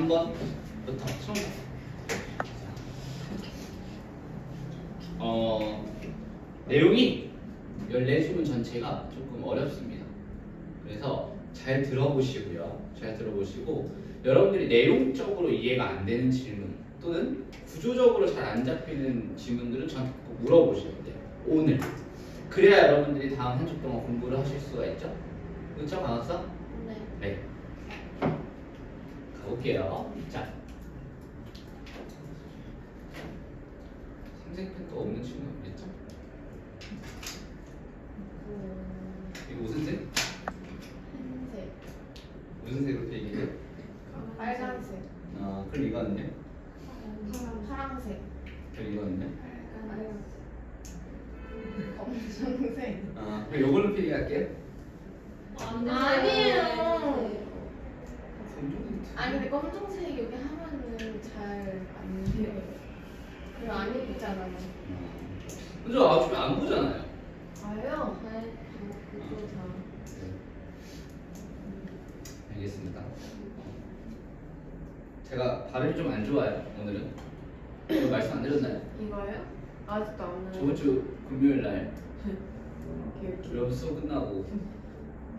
3번부터 처음 내용이 14지문 전체가 조금 어렵습니다. 그래서 잘 들어보시고요. 잘 들어보시고 여러분들이 내용적으로 이해가 안 되는 질문 또는 구조적으로 잘 안 잡히는 질문들은 저한테 꼭 물어보셔야 돼요. 오늘. 그래야 여러분들이 다음 한 주 동안 공부를 하실 수가 있죠. 그렇죠? 강학사? 네. 네. 가볼게요. 자. 생색펜도 없는 친구 있겠죠? 이거 무슨 색? 흰색. 무슨 색으로 돼 있는데? 빨간색. 그럼 이거는요? 파란색. 그럼 이거는요? 빨간색. 검정색. 그럼 이걸로 필기할게요. 아니에요. 아니 근데 검정색 여기 하면은 잘 안 돼요. 그럼 안 예쁘잖아요. 그죠? 어차피 안 보잖아요. 아요? 네. 그거 다. 알겠습니다. 제가 발음이 좀 안 좋아요. 오늘은. 이거 말씀 안 드렸나요? 이거요? 아직도 안 나요. 저번 주 금요일 날 이렇게. 여러분 수업 끝나고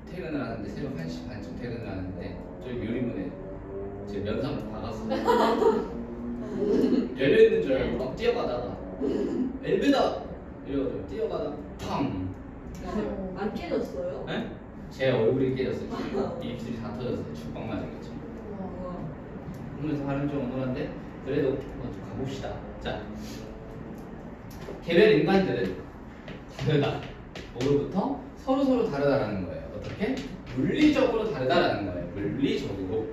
퇴근을 하는데 새벽 1시 반쯤 퇴근을 하는데 저희 유리문에 제 면상 박았어요. 열려있는 줄 알고 막 뛰어가다가 엘베다! 이래가지고 뛰어가다가 팡! 안 깨졌어요? 네? 제 얼굴이 깨졌어요. 입술이 다 터졌어요. 죽방 맞았겠죠. 그래서 발음 좀 어눌한데 그래도 한번 좀 가봅시다. 자, 개별 인간들은 다르다. 뭐로부터? 서로 다르다라는 거예요. 어떻게? 물리적으로 다르다라는 거예요. 물리적으로.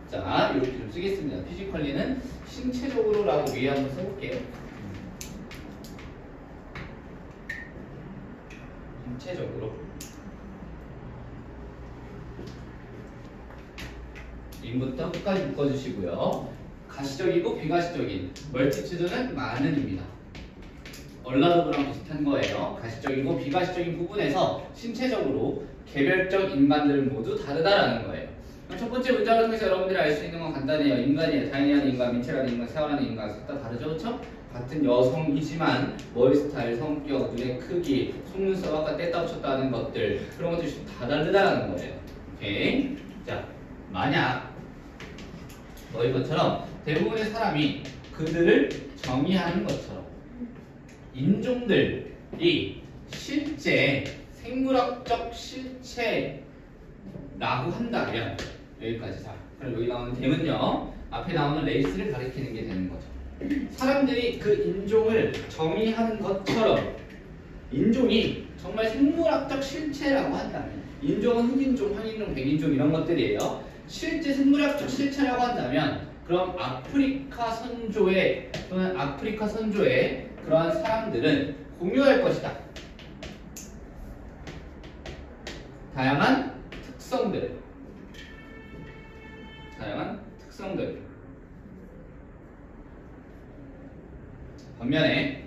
자, 이렇게 좀 쓰겠습니다. 피지컬리는 신체적으로라고 위에 한번 써볼게요. 신체적으로. 인부터 끝까지 묶어주시고요. 가시적이고 비가시적인 멀티튜드는 많은입니다. 얼라도브랑 비슷한 거예요. 가시적이고 비가시적인 부분에서 신체적으로 개별적 인간들은 모두 다르다라는 거예요. 그럼 첫 번째 문장을 통해서 여러분들이 알 수 있는 건 간단해요. 인간이에요. 다이나는 인간, 민체라는 인간, 세월하는 인간 셋 다 다르죠, 그렇죠? 같은 여성이지만 머리 스타일, 성격, 눈의 크기, 속눈썹 아까 뗐다 붙였다 하는 것들 그런 것들이 다 다르다라는 거예요. 오케이. 자, 만약 너희 것처럼 대부분의 사람이 그들을 정의하는 것처럼 인종들이 실제 생물학적 실체라고 한다면 여기까지. 자, 그럼 여기 나오는 댐은요 앞에 나오는 레이스를 가리키는 게 되는 거죠. 사람들이 그 인종을 정의하는 것처럼 인종이 정말 생물학적 실체라고 한다면 인종은 흑인종, 황인종, 백인종 이런 것들이에요. 실제 생물학적 실체라고 한다면 그럼 아프리카 선조의 또는 아프리카 선조의 그러한 사람들은 공유할 것이다. 다양한 특성들. 반면에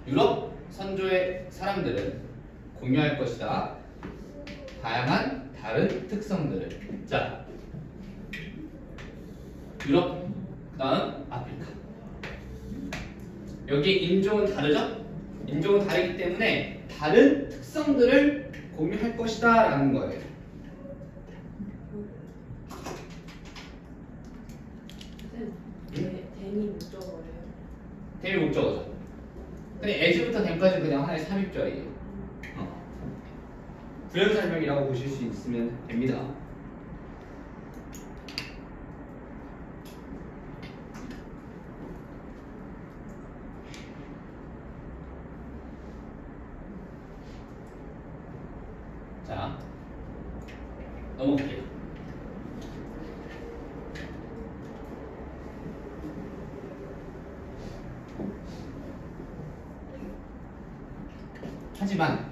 유럽 선조의 사람들은 공유할 것이다. 다양한 다른 특성들을. 자, 유럽, 다음 아프리카. 여기 인종은 다르죠? 인종은 다르기 때문에 다른 특성들을 공유할 것이다 라는 거예요. 댐이 목적어예요? 댐이 목적어죠. 근데 as부터 댐까지 그냥 하나의 삽입절이에요. 부연 설명이라고 보실 수 있으면 됩니다. 자, 넘어갈게요. 하지만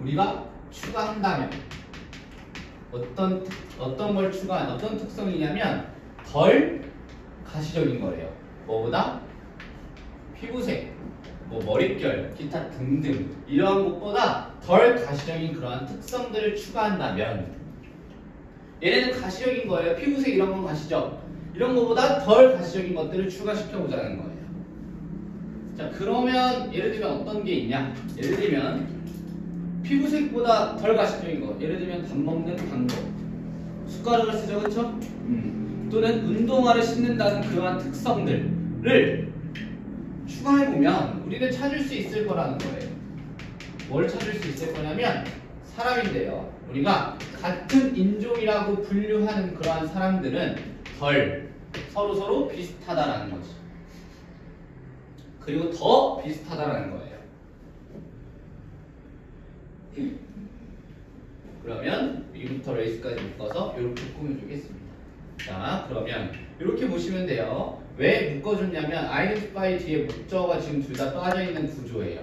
우리가 추가한다면 어떤 걸 추가한 어떤 특성이냐면 덜 가시적인 거예요. 뭐보다? 피부색, 뭐 머릿결, 기타 등등 이러한 것보다 덜 가시적인 그러한 특성들을 추가한다면 얘네는 가시적인 거예요. 피부색 이런 건 가시적. 이런 거보다 덜 가시적인 것들을 추가시켜 보자는 거예요. 자, 그러면 예를 들면 어떤 게 있냐? 예를 들면 피부색보다 덜 가시적인 거. 예를 들면 밥 먹는 방법. 숟가락을 쓰죠, 그렇죠? 또는 운동화를 신는다는 그러한 특성들을 추가해보면 우리는 찾을 수 있을 거라는 거예요. 뭘 찾을 수 있을 거냐면 사람인데요. 우리가 같은 인종이라고 분류하는 그러한 사람들은 덜 서로 비슷하다라는 거지. 그리고 더 비슷하다라는 거예요. 그러면 위부터 레이스까지 묶어서 이렇게 꾸며주겠습니다. 자, 그러면 이렇게 보시면 돼요. 왜 묶어줬냐면 identify 뒤에 목적어가 지금 둘 다 빠져있는 구조예요.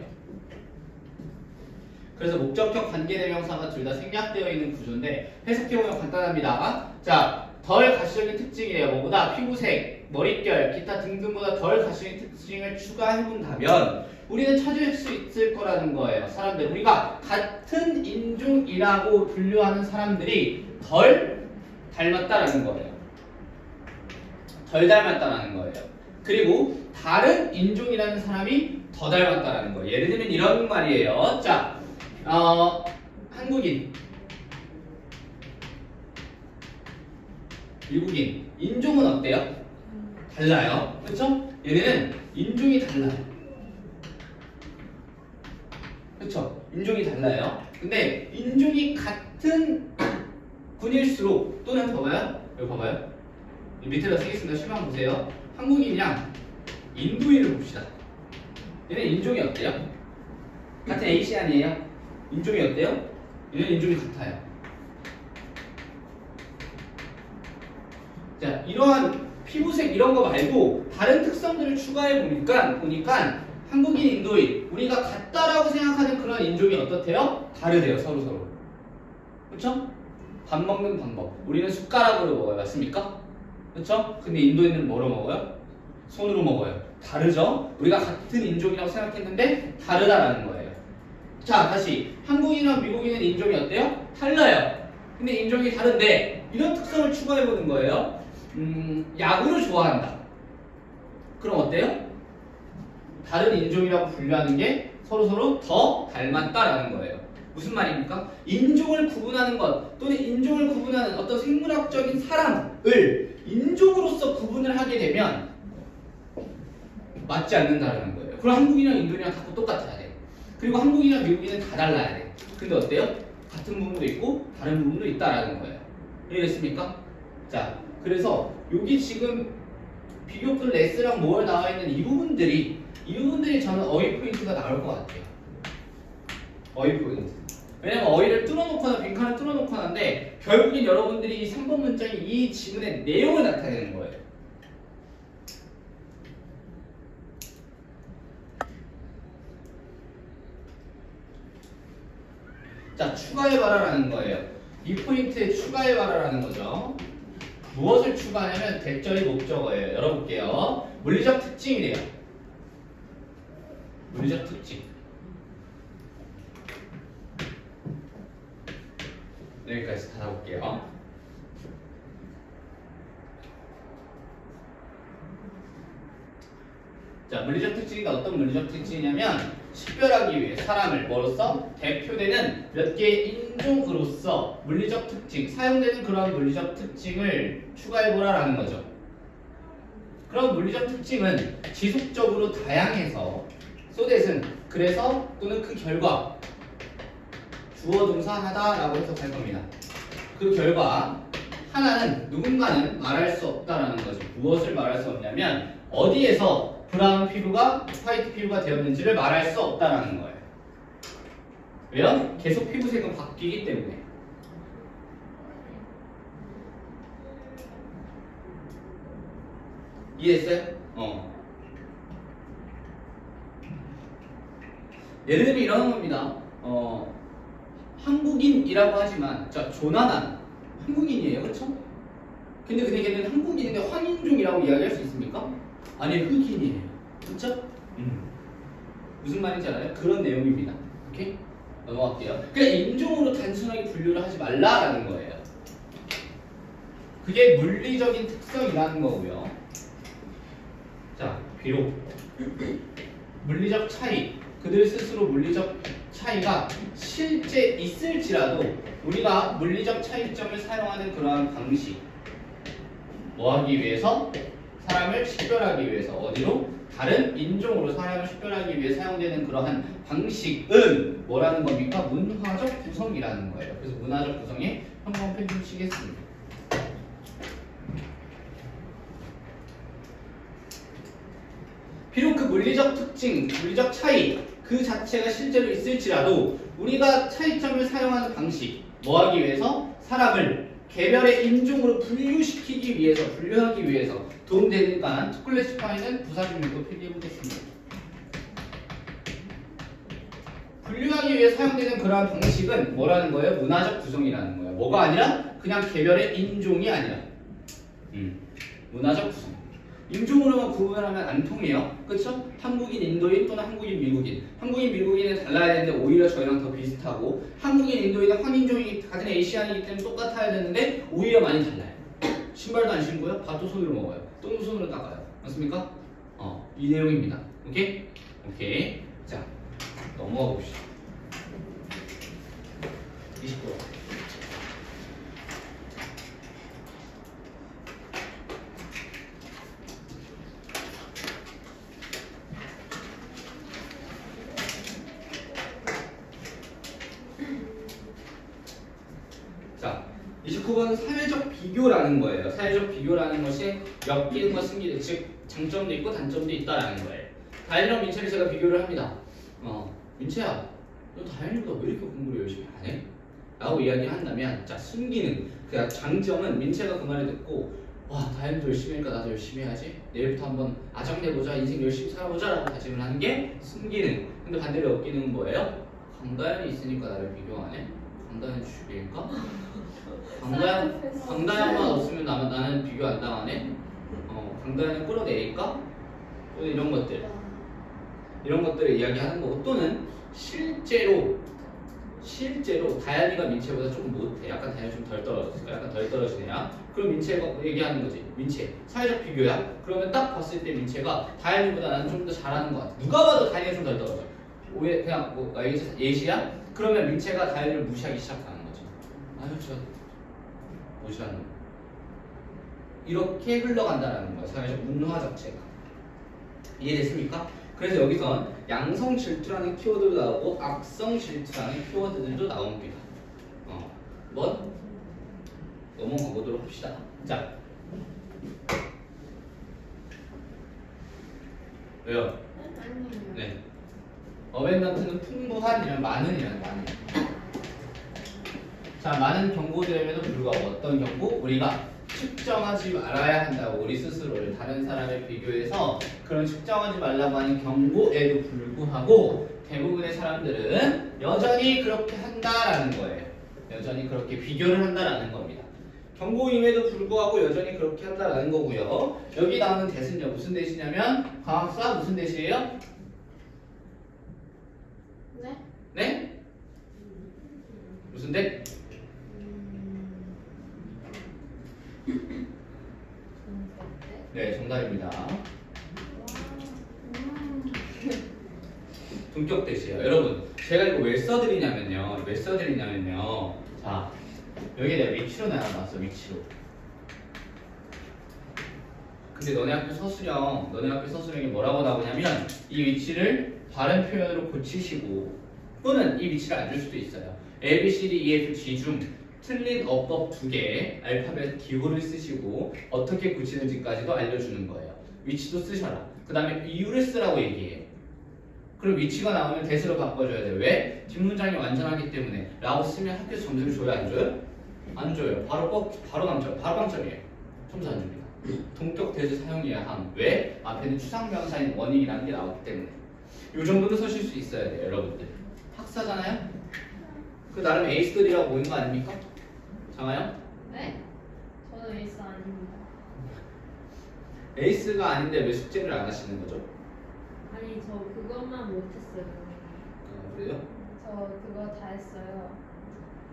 그래서 목적격 관계대명사가 둘 다 생략되어 있는 구조인데 해석해보면 간단합니다. 자, 덜 가시적인 특징이래요. 뭐보다 피부색, 머릿결, 기타 등등보다 덜 가시적인 특징을 추가해본다면 우리는 찾을 수 있을 거라는 거예요. 사람들, 우리가 같은 인종이라고 분류하는 사람들이 덜 닮았다라는 거예요. 덜 닮았다라는 거예요. 그리고 다른 인종이라는 사람이 더 닮았다라는 거예요. 예를 들면 이런 말이에요. 자, 한국인, 미국인, 인종은 어때요? 달라요. 그렇죠? 얘네는 인종이 달라요. 그렇죠? 인종이 달라요. 근데 인종이 같은 군일수록 또는 봐봐요. 여기 봐봐요. 밑에다 쓰겠습니다. 시방 보세요. 한국인이랑 인도인을 봅시다. 얘네 인종이 어때요? 같은 ASEAN이에요. 인종이 어때요? 얘네 인종이 같아요. 자, 이러한 피부색 이런 거 말고 다른 특성들을 추가해 보니까 한국인, 인도인 우리가 같다라고 생각하는 그런 인종이 어떻대요? 다르대요. 서로. 그렇죠? 밥 먹는 방법. 우리는 숟가락으로 먹어요. 맞습니까? 그렇죠? 근데 인도인들은 뭐로 먹어요? 손으로 먹어요. 다르죠? 우리가 같은 인종이라고 생각했는데 다르다라는 거예요. 자, 다시 한국인이랑 미국인은 인종이 어때요? 달라요. 근데 인종이 다른데 이런 특성을 추가해보는 거예요. 야구를 좋아한다. 그럼 어때요? 다른 인종이라고 분류하는 게 서로 더 닮았다라는 거예요. 무슨 말입니까? 인종을 구분하는 것 또는 인종을 구분하는 어떤 생물학적인 사람을 인종으로서 구분을 하게 되면 맞지 않는다는 거예요. 그럼 한국인이랑 인도인이랑 다 똑같아야 돼. 그리고 한국인이랑 미국인은 다 달라야 돼. 근데 어때요? 같은 부분도 있고 다른 부분도 있다라는 거예요. 이해됐습니까? 자, 그래서 여기 지금 비교급 레스랑 뭘 나와 있는 이 부분들이 저는 어휘 포인트가 나올 것 같아요. 어휘 포인트. 왜냐면 어휘를 뚫어놓거나 빈칸을 뚫어놓거나 한데 결국엔 여러분들이 이 3번 문장이 이 지문의 내용을 나타내는 거예요. 자, 추가해봐라라는 거예요. 이 포인트에 추가해봐라라는 거죠. 무엇을 추가하냐면 대절이 목적어예요. 열어볼게요. 물리적 특징이래요. 물리적 특징. 여기까지 닫아볼게요. 자, 물리적 특징이가 어떤 물리적 특징이냐면 식별하기 위해 사람을 뭐로써? 대표되는 몇 개의 인종으로서 물리적 특징, 사용되는 그런 물리적 특징을 추가해보라라는 거죠. 그런 물리적 특징은 지속적으로 다양해서 so that은 그래서 또는 그 결과 주어 동사 하다라고 해석할 겁니다. 그 결과 하나는 누군가는 말할 수 없다라는 거죠. 무엇을 말할 수 없냐면 어디에서 브라운 피부가 화이트 피부가 되었는지를 말할 수 없다라는 거예요. 왜요? 계속 피부색은 바뀌기 때문에. 이해했어요? 예를 들면 이런 겁니다. 한국인이라고 하지만 자, 조나단 한국인이에요. 그렇죠? 근데 걔는 한국인인데 황인종이라고 이야기할 수 있습니까? 아니, 흑인이에요. 그렇죠? 무슨 말인지 알아요? 그런 내용입니다. 오케이? 넘어갈게요. 그냥 인종으로 단순하게 분류를 하지 말라라는 거예요. 그게 물리적인 특성이라는 거고요. 자, 비록 물리적 차이, 그들 스스로 물리적 차이가 실제 있을지라도 우리가 물리적 차이점을 사용하는 그러한 방식, 뭐 하기 위해서? 사람을 식별하기 위해서. 어디로? 다른 인종으로 사람을 식별하기 위해 사용되는 그러한 방식은 뭐라는 겁니까? 문화적 구성이라는 거예요. 그래서 문화적 구성에 형광펜 좀 치겠습니다. 비록 그 물리적 특징, 물리적 차이 그 자체가 실제로 있을지라도 우리가 차이점을 사용하는 방식, 뭐 하기 위해서? 사람을 개별의 인종으로 분류시키기 위해서, 분류하기 위해서 도움되니까 클래시파이는 부사중력도 필기해보겠습니다. 분류하기 위해 사용되는 그러한 방식은 뭐라는 거예요? 문화적 구성이라는 거예요. 뭐가 아니라 그냥 개별의 인종이 아니라 문화적 구성. 인종으로만 구분하면 안 통해요. 그렇죠? 한국인, 인도인 또는 한국인, 미국인. 한국인, 미국인은 달라야 되는데 오히려 저희랑 더 비슷하고 한국인, 인도인은 황인종이 같은 에이시안이기 때문에 똑같아야 되는데 오히려 많이 달라요. 신발도 안 신고요. 밥도 손으로 먹어요. 똥도 손으로 닦아요. 맞습니까? 이 내용입니다. 오케이? 오케이. 자, 넘어가 봅시다. 29번. 자, 29번은 사회적 비교라는 거예요. 사회적 비교라는 것이 엮이는 것, 승기는 즉 장점도 있고 단점도 있다라는 거예요. 다현이랑 민채를 제가 비교를 합니다. 민채야, 너 다현이보다 왜 이렇게 공부를 열심히 안 해? 라고 이야기한다면, 자, 순기능, 그 장점은 민채가 그 말을 듣고 와, 다현이도 열심히 하니까 나도 열심히 해야지. 내일부터 한번 아정내보자, 인생 열심히 살아보자 라고 다짐을 하는 게 순기능. 근데 반대로 역기능은 뭐예요? 강다현이 있으니까 나를 비교하네? 강다현 죽일까? 강다현만 없으면 나는 비교 안 당하네? 강다현을 끌어내릴까? 또는 이런 것들. 이런 것들을 이야기하는 거고, 또는 실제로 다현이가 민채보다 조금 못해. 약간 다현이 좀 덜 떨어졌을까? 약간 덜 떨어지냐? 그럼 민채가 얘기하는 거지. 민채, 사회적 비교야? 그러면 딱 봤을 때 민채가 다현이보다 나는 좀 더 잘하는 것 같아. 누가 봐도 다현이가 좀 덜 떨어져. 왜 그냥 뭐 예시야? 그러면 민채가 다현이를 무시하기 시작하는 거지. 아유, 저 무시하는 거. 이렇게 흘러간다는 거예요. 사회적 문화 자체가. 이해됐습니까? 그래서 여기선 양성 질투라는 키워드도 나오고 악성 질투라는 키워드들도 나옵니다. 한번 넘어가 보도록 합시다. 자, 왜요? 아니에요. 네. 어벤던트는 풍부한이면 많은이란 많은. 자, 많은 경고됨에도 불구하고 어떤 경고? 우리가 측정하지 말아야 한다고 우리 스스로를 다른 사람에 비교해서 그런 측정하지 말라고 하는 경고에도 불구하고 대부분의 사람들은 여전히 그렇게 한다라는 거예요. 여전히 그렇게 비교를 한다라는 겁니다. 경고임에도 불구하고 여전히 그렇게 한다라는 거고요. 여기 나오는 대신요 무슨 대시냐면 과학사 무슨 대시예요? 네? 네? 무슨 대? 네, 정답입니다. 동격 대시예요. 여러분, 제가 이거 왜 써드리냐면요. 자, 여기에 내가 위치로 나눠놨어, 위치로. 근데 너네 학교 서술형이 뭐라고 나오냐면 이 위치를 다른 표현으로 고치시고 또는 이 위치를 안 줄 수도 있어요. A, B, C, D, E, F, G 중 틀린 어법 2개 알파벳 기호를 쓰시고 어떻게 고치는지까지도 알려주는 거예요. 위치도 쓰셔라. 그 다음에 이유를 쓰라고 얘기해요. 그럼 위치가 나오면 대수로 바꿔줘야 돼요. 왜? 뒷문장이 완전하기 때문에 라고 쓰면 학교에서 점수를 줘요? 안 줘요? 안 줘요. 바로 빵점이에요. 점수 안 줍니다. 동격 대수 사용해야 함. 왜? 앞에는 추상명사인 원인이라는 게 나왔기 때문에. 이 정도는 쓰실 수 있어야 돼요. 여러분들. 학사잖아요? 그 나름 에이스들이라고 보이는 거 아닙니까? 장아요? 네? 저는 에이스 아닙니다. 에이스가 아닌데 왜 숙제를 안 하시는 거죠? 아니 저 그것만 못했어요. 그래요? 저 그거 다 했어요.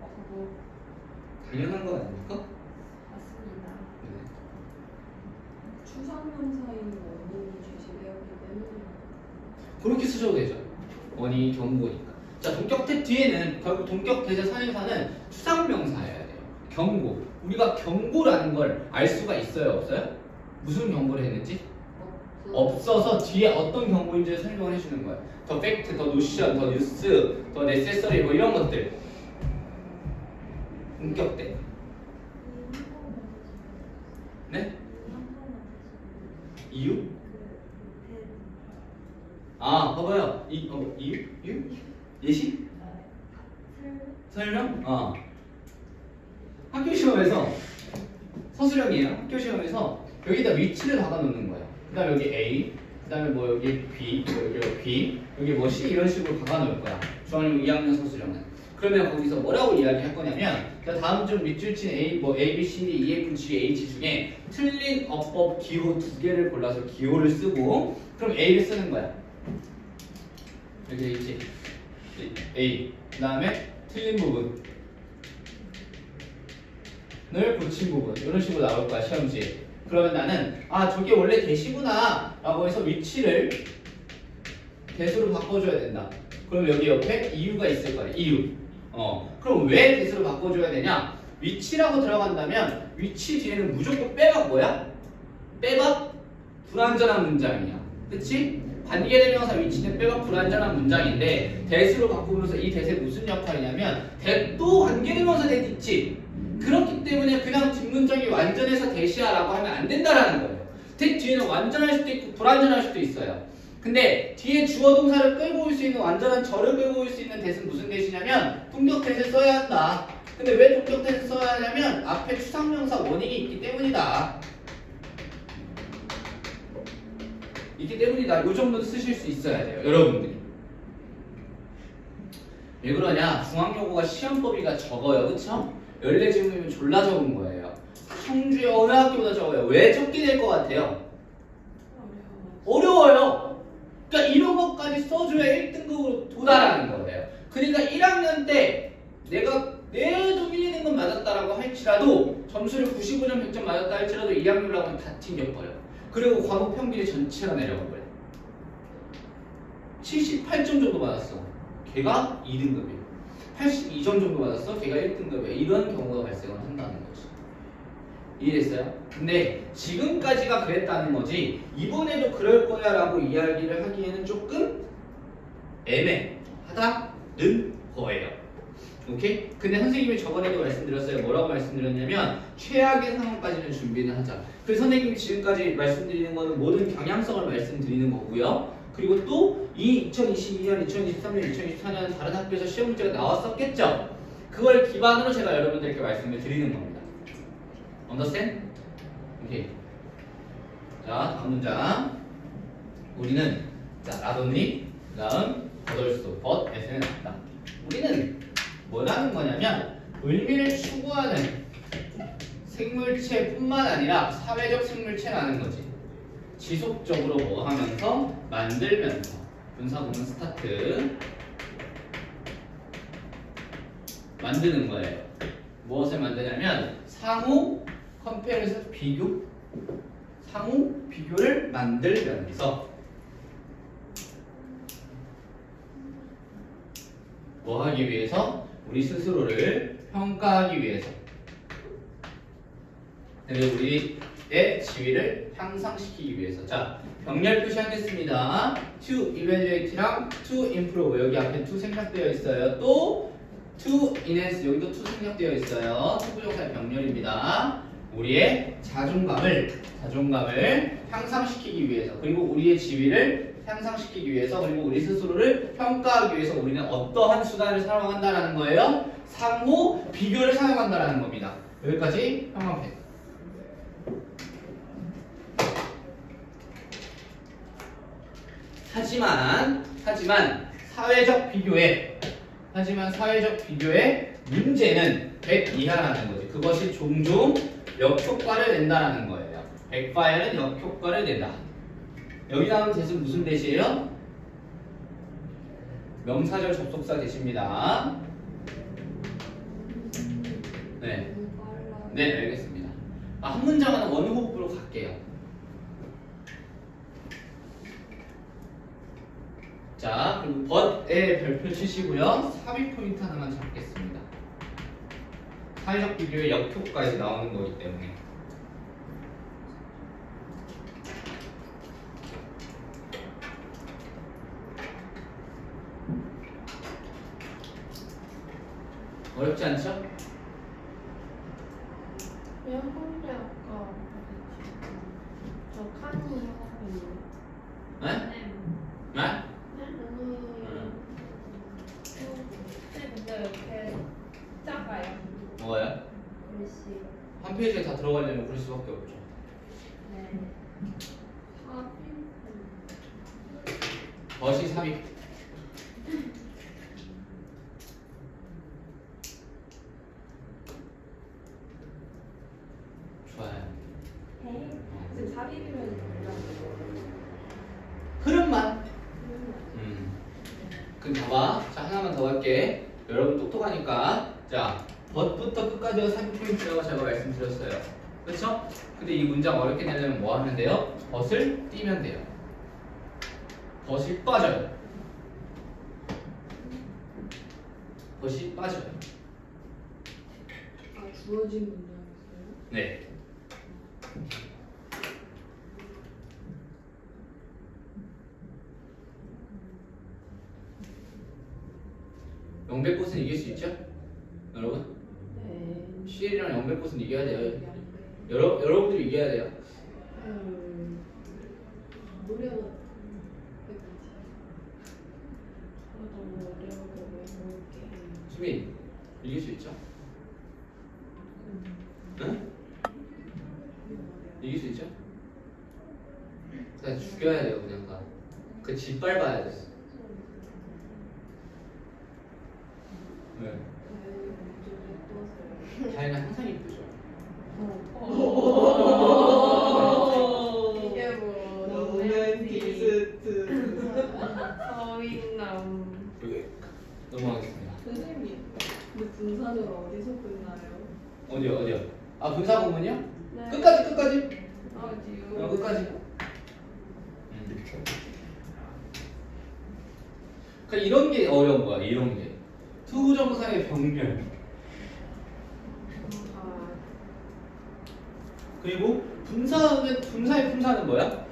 그거 당연한 거 아닙니까? 맞습니다. 추상명사인 원인이 제시되었기 때문에 그렇게 쓰셔도 되죠. 원인이 경고니까. 자, 동격태 뒤에는 결국 동격태자 선행사는 추상명사여야 돼요. 경고. 우리가 경고라는 걸 알 수가 있어요, 없어요? 무슨 경고를 했는지? 없어서 뒤에 어떤 경고인지 설명을 해주는 거예요. 더 팩트, 더 노션, 더 뉴스, 더 네세서리 뭐 이런 것들. 동격태. 네? 이유? 아, 봐봐요. 이유? 예시? 설명? 학교 시험에서 서술형이에요. 학교 시험에서 여기다 위치를 박아 놓는 거예요. 그 다음에 여기 A, 그 다음에 뭐 여기 B, 뭐 여기 B, 여기 뭐 C 이런 식으로 박아 놓을 거야. 중학교 2학년 서술형은. 그러면 거기서 뭐라고 이야기할 거냐면, 다음 중 밑줄 친 A, 뭐 A, B, C, D, E, F, G, H 중에 틀린 어법 기호 2개를 골라서 기호를 쓰고, 그럼 A를 쓰는 거야. 여기 있지. A. 그 다음에 틀린 부분을 고친 부분. 이런 식으로 나올 거야, 시험지에. 그러면 나는, 아, 저게 원래 대시구나. 라고 해서 위치를 대수로 바꿔줘야 된다. 그럼 여기 옆에 이유가 있을 거야, 이유. 그럼 왜 대수로 바꿔줘야 되냐? 위치라고 들어간다면, 위치 뒤에는 무조건 빼박 뭐야? 빼박 불완전한 문장이야. 그치? 관계대명사 위치는 빼박 불완전한 문장인데 대수로 바꾸면서 이 대세 무슨 역할이냐면 또 관계대명사 대 있지. 그렇기 때문에 그냥 뒷문장이 완전해서 대시하라고 하면 안 된다라는 거예요. 대 뒤에는 완전할 수도 있고 불완전할 수도 있어요. 근데 뒤에 주어 동사를 끌고 올 수 있는 완전한 절을 끌고 올 수 있는 대는 무슨 대시냐면 동격 대세 써야 한다. 근데 왜 동격 대세 써야 하냐면 앞에 추상명사 원인이 있기 때문이다. 있기 때문이다. 이 정도는 쓰실 수 있어야 돼요, 여러분들이. 왜 그러냐? 중앙여고가 시험범위가 적어요, 그쵸? 14질문이면 졸라 적은 거예요. 청주의 어느 학교보다 적어요. 왜 적게 될 것 같아요? 어려워요. 그러니까 이런 것까지 써줘야 1등급으로 도달하는 거예요. 그러니까 1학년 때 내가 내도 밀리는 건 맞았다라고 할지라도 점수를 95점 100점 맞았다 할지라도 2학년 올라가면 다 튕겨버려. 그리고 과목 평균이 전체가 내려가 버려. 78점 정도 받았어. 걔가 2등급이에요. 82점 정도 받았어. 걔가 1등급이에요. 이런 경우가 발생을 한다는 거지. 이해됐어요? 근데 지금까지가 그랬다는 거지 이번에도 그럴 거야 라고 이야기를 하기에는 조금 애매하다는 거예요. 오케이? 근데 선생님이 저번에도 말씀드렸어요. 뭐라고 말씀드렸냐면 최악의 상황까지는 준비는 하자. 그래서 선생님이 지금까지 말씀드리는 거는 모든 경향성을 말씀드리는 거고요. 그리고 또 이 2022년, 2023년, 2024년 다른 학교에서 시험 문제가 나왔었겠죠? 그걸 기반으로 제가 여러분들께 말씀을 드리는 겁니다. Understand? 오케이. 자, 다음 문장. 우리는 라돈니, 다음 버덜소, but, s는 없다. 우리는 뭐라는 거냐면 의미를 추구하는 생물체뿐만 아니라 사회적 생물체라는 거지. 지속적으로 뭐 하면서 만들면서 분사구문 스타트 만드는 거예요. 무엇을 만드냐면 상호 컴페어리슨 비교 상호 비교를 만들면서 뭐 하기 위해서? 우리 스스로를 평가하기 위해서. 그리고 우리의 지위를 향상시키기 위해서. 자, 병렬 표시하겠습니다. to evaluate랑 to improve. 여기 앞에 to 생략되어 있어요. 또 to enhance. 여기도 to 생략되어 있어요. 투부정사의 병렬입니다. 우리의 자존감을 향상시키기 위해서. 그리고 우리의 지위를 향상시키기 위해서. 그리고 우리 스스로를 평가하기 위해서 우리는 어떠한 수단을 사용한다라는 거예요? 상호 비교를 사용한다라는 겁니다. 여기까지 형광펜. 하지만 사회적 비교의 문제는 100 이하라는 거지. 그것이 종종 역효과를 낸다라는 거예요. 백파열은 역효과를 낸다. 여기 나오는 대신 무슨 대시예요? 명사절 접속사 대시입니다. 네, 알겠습니다. 한 문장은 원호흡으로 갈게요. 자, 그리고 but의 별표 치시고요. 삽입 포인트 하나만 잡겠습니다. 사회적 비교의 역효과에서 나오는 거기 때문에. 어렵지 않죠? 왜 혼자 아까 저 칸이요. 네? 네? 아니. 근데 이렇게 작아요. 뭐가요? 글씨. 한 페이지에 다 들어가려면 그럴 수밖에 없죠. 네. 버시 삽입. 좋아요. 지금 삽입이면 흐름만. 그럼 봐봐. 자, 하나만 더 할게. 여러분 똑똑하니까. 자, 벗부터 끝까지가 삽입 포인트라고 제가 말씀드렸어요. 그렇죠? 근데 이 문장 어렵게 내려면 뭐 하면 돼요? 벗을 띄면 돼요. 벗이 빠져요. 벗이 빠져요. 주어진 문장이었어요? 네. 영백꽃은 이길 수 있죠? 여러분? 네. CL이랑 영백꽃은 이겨야 돼요. 여러분들이 이겨야 돼요. 무려 저도 어려운데 외울게. 수빈, 이길 수 있죠? 응? 이길 수 있죠? 그냥 죽여야 돼요, 그냥 다. 그 짓밟아야 돼. 네. 자기는 항상 이쁘죠. 이게 뭐 로맨티스트. 서인남. 여기 넘어가겠습니다. 선생님, 근데 분산으로 어디서 끝나요? 어디요? 아, 분사 부분이요? 네. 끝까지. 어디요? 끝까지. 그러니까 이런 게 어려운 거야. 이런 게 투부정사의 병렬. 그리고 분사의 품사는 뭐야?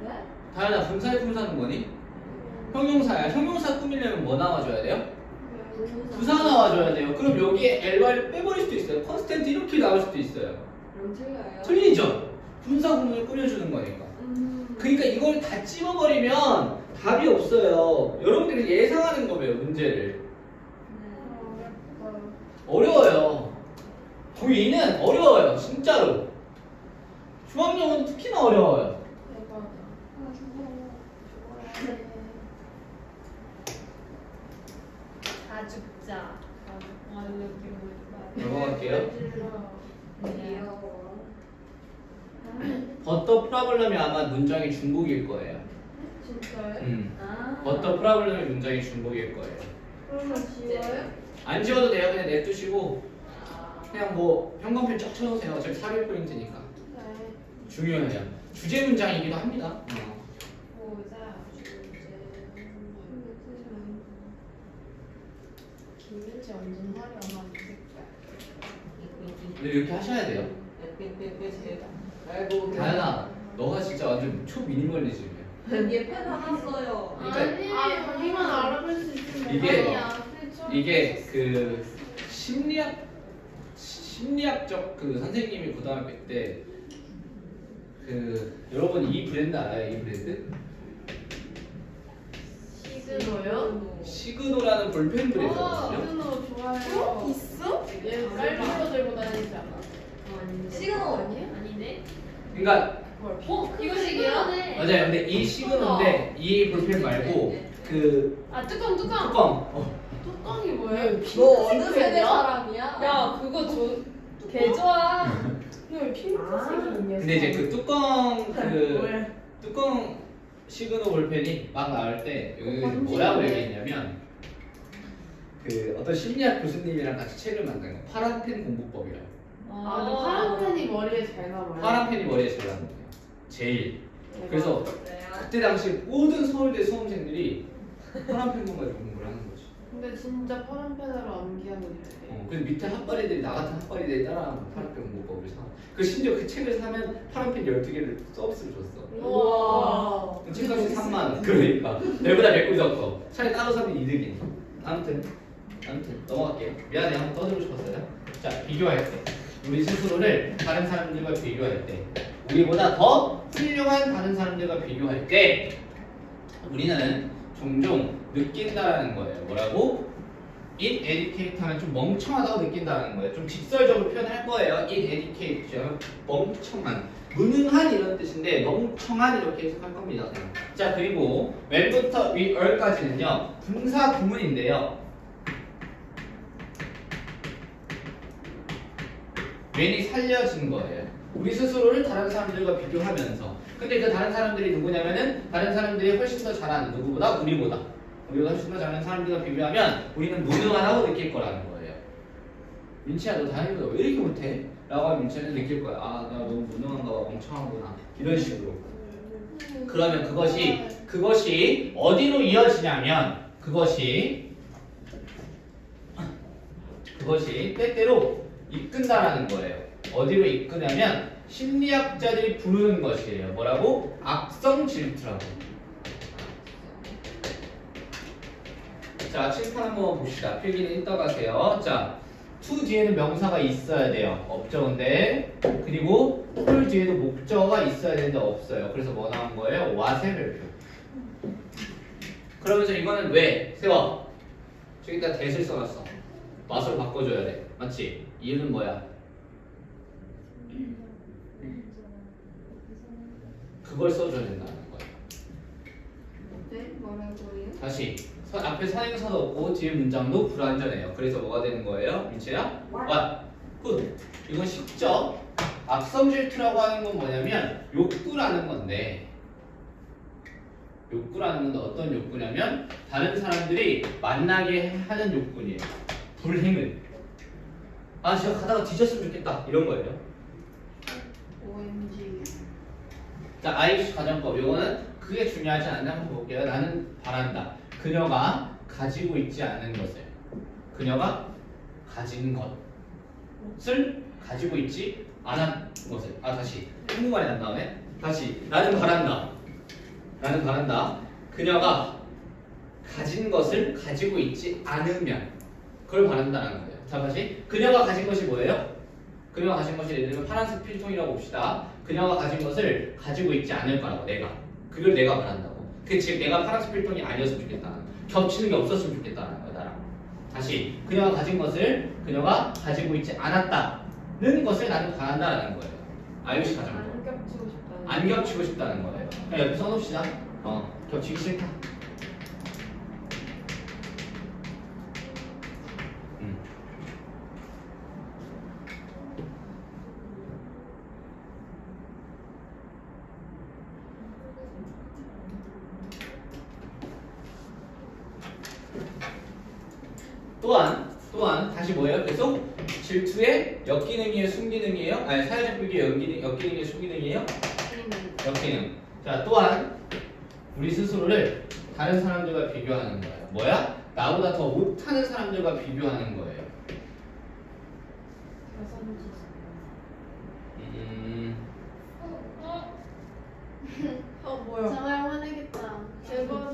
네? 다현아, 분사의 품사는 뭐니? 형용사야. 형용사 꾸미려면 뭐 나와줘야 돼요? 부사 나와줘야 돼요. 그럼 여기에 ly를 빼버릴 수도 있어요. 컨스텐트 이렇게 나올 수도 있어요. 그럼 틀려요? 틀리죠? 분사 구문을 꾸며주는 거니까. 그러니까 이걸 다 찝어버리면 답이 없어요. 여러분들이 예상하는 거예요, 문제를. 어려워요. 고2는 어려워요, 진짜로. 중학년은 특히나 어려워요. 다 죽자. 넘어갈게요. 귀여워. 버터 프라블럼이 아마 문장이 중복일 거예요. 진짜요? 버터 프라블럼의 문장이 중복일 거예요. 그러면 지워요? 안 지워도 돼요. 그냥 냅두시고 그냥 뭐 형광펜 쫙 쳐놓으세요. 어차피 삽입 포인트니까. 네. 중요해요. 주제 문장이기도 합니다. 보자. 김민지 완전 화려한 색깔. 근데 이렇게 하셔야 돼요. 아이고 다현아, 너가 진짜 완전 초미니멀리즘이야. 얘 펜 하나 써요. 그러니까 자기만 알아볼 수 있으면 이게- 아니야. 이게 그 심리학적 그 선생님이 고등학교 때 그 여러분 이 브랜드 알아요? 이 브랜드? 시그너요? 시그노라는 볼펜 브랜드거든요. 시그너 좋아해요. 있어? 얘 깔비로 들고 다니지 않아? 시그너 아니야? 아니네. 그러니까 이거 시그너네. 맞아요. 근데 이 시그노인데 이 볼펜 말고 그 아 뚜껑. 뚜껑. 뚜껑이 뭐예요? 너 어느 세대 핑크색이야? 사람이야? 야 그거 개 좋아. 근데 왜 핑크색이 있냐? 근데 이제 그 뚜껑 그 왜? 뚜껑 시그노 볼펜이 막 나올 때 여기 던지는 뭐라고 거. 얘기했냐면 그 어떤 심리학 교수님이랑 같이 책을 만든 거 파란 펜 공부법이라고. 아, 파란 펜이 머리에 잘 남아요. 파란 펜이 머리에 잘 나는 거예요. 제일. 그래서 그때 당시 모든 서울대 수험생들이 파란펜만 가지고 공부를 하는 거지. 근데 진짜 파란 펜으로 암기하고 있대. 그래서 밑에 핫바리들이 나 같은 핫바리들이 따라하는 파란펜 공부법을 사. 그 심지어 그 책을 사면 파란펜 12개를 서비스로 줬어. 우와. 그 책값이 3만 원. 그러니까 배보다 100구 적어. 차라리 따로 사면 이득이네. 아무튼 넘어갈게요. 미안해, 한번 떠들고 싶었어요. 자, 비교할 때 우리 스스로를 다른 사람들과 비교할 때, 우리보다 더 훌륭한 다른 사람들과 비교할 때 우리는 종종 느낀다라는 거예요. 뭐라고? It educate 하면 좀 멍청하다고 느낀다는 거예요. 좀 직설적으로 표현할 거예요. It educate 멍청한, 무능한 이런 뜻인데 멍청한 이렇게 해석할 겁니다. 자, 그리고 when부터 where까지는요 분사 구문인데요. when이 살려진 거예요. 우리 스스로를 다른 사람들과 비교하면서. 근데 그 다른 사람들이 누구냐면은 다른 사람들이 훨씬 더 잘하는, 누구보다? 우리보다 훨씬 더 잘하는 사람들과 비교하면 우리는 무능하다고 느낄 거라는 거예요. 민치야, 너 다행이다. 왜 이렇게 못해? 라고 하면 민치는 느낄 거야. 아, 나 너무 무능한가 봐, 멍청하구나, 이런 식으로. 그러면 그것이 어디로 이어지냐면 그것이 때때로 이끈다라는 거예요. 어디로 이끄냐면 심리학자들이 부르는 것이에요. 뭐라고? 악성 질투라고. 자, 칠판 한번 봅시다. 필기는 이따 가세요. 자, to 뒤에는 명사가 있어야 돼요. 없죠, 근데. 그리고 for 뒤에도 목적어가 있어야 되는데 없어요. 그래서 뭐 나온 거예요? what의 별표. 그러면서 이거는 왜? 세워. 저기다 that을 써놨어. what으로 바꿔줘야 돼. 맞지? 이유는 뭐야? 그걸 써줘야 된다는 거예요. 네? 뭐라고요? 다시. 앞에 선행사도 없고 뒤에 문장도 불완전해요. 그래서 뭐가 되는 거예요? 민채야? what? 굿. 이건 쉽죠? 악성 질투라고 하는 건 뭐냐면 욕구라는 건데, 어떤 욕구냐면 다른 사람들이 만나게 하는 욕구예요. 불행을. 아, 제가 가다가 뒤졌으면 좋겠다, 이런 거예요. OMG. 자, 아이리쉬 가정법. 요거는 그게 중요하지 않나 한번 볼게요. 나는 바란다. 그녀가 가지고 있지 않은 것을, 그녀가 가진 것을 가지고 있지 않은 것을. 아, 다시 한국말이 안 나오네. 다시. 나는 바란다. 그녀가 가진 것을 가지고 있지 않으면 그걸 바란다는 거예요. 자, 다시. 그녀가 가진 것이 뭐예요? 그녀가 가진 것이 예를 들면 파란색 필통이라고 봅시다. 그녀가 가진 것을 가지고 있지 않을 거라고, 그걸 내가 바란다고. 즉 내가 파란색 필통이 아니었으면 좋겠다는 거야. 겹치는 게 없었으면 좋겠다는 거야, 나랑. 다시. 그녀가 가진 것을 그녀가 가지고 있지 않았다는 것을 나는 바란다라는 거예요. 아이리쉬 가정법. 안 겹치고 싶다는. 안 겹치고 싶다는 거예요. 그냥 옆에 써놓읍시다. 겹치기 싫다. 또한 다시 뭐예요? 계속 질투의 역기능이에요, 순기능이에요? 아니, 사회적 불기의 역기능이에요, 순기능이에요? 역기능. 자, 또한 우리 스스로를 다른 사람들과 비교하는 거예요. 뭐야? 나보다 더 못하는 사람들과 비교하는 거예요. 뭐야? 정말 화내겠다. 제발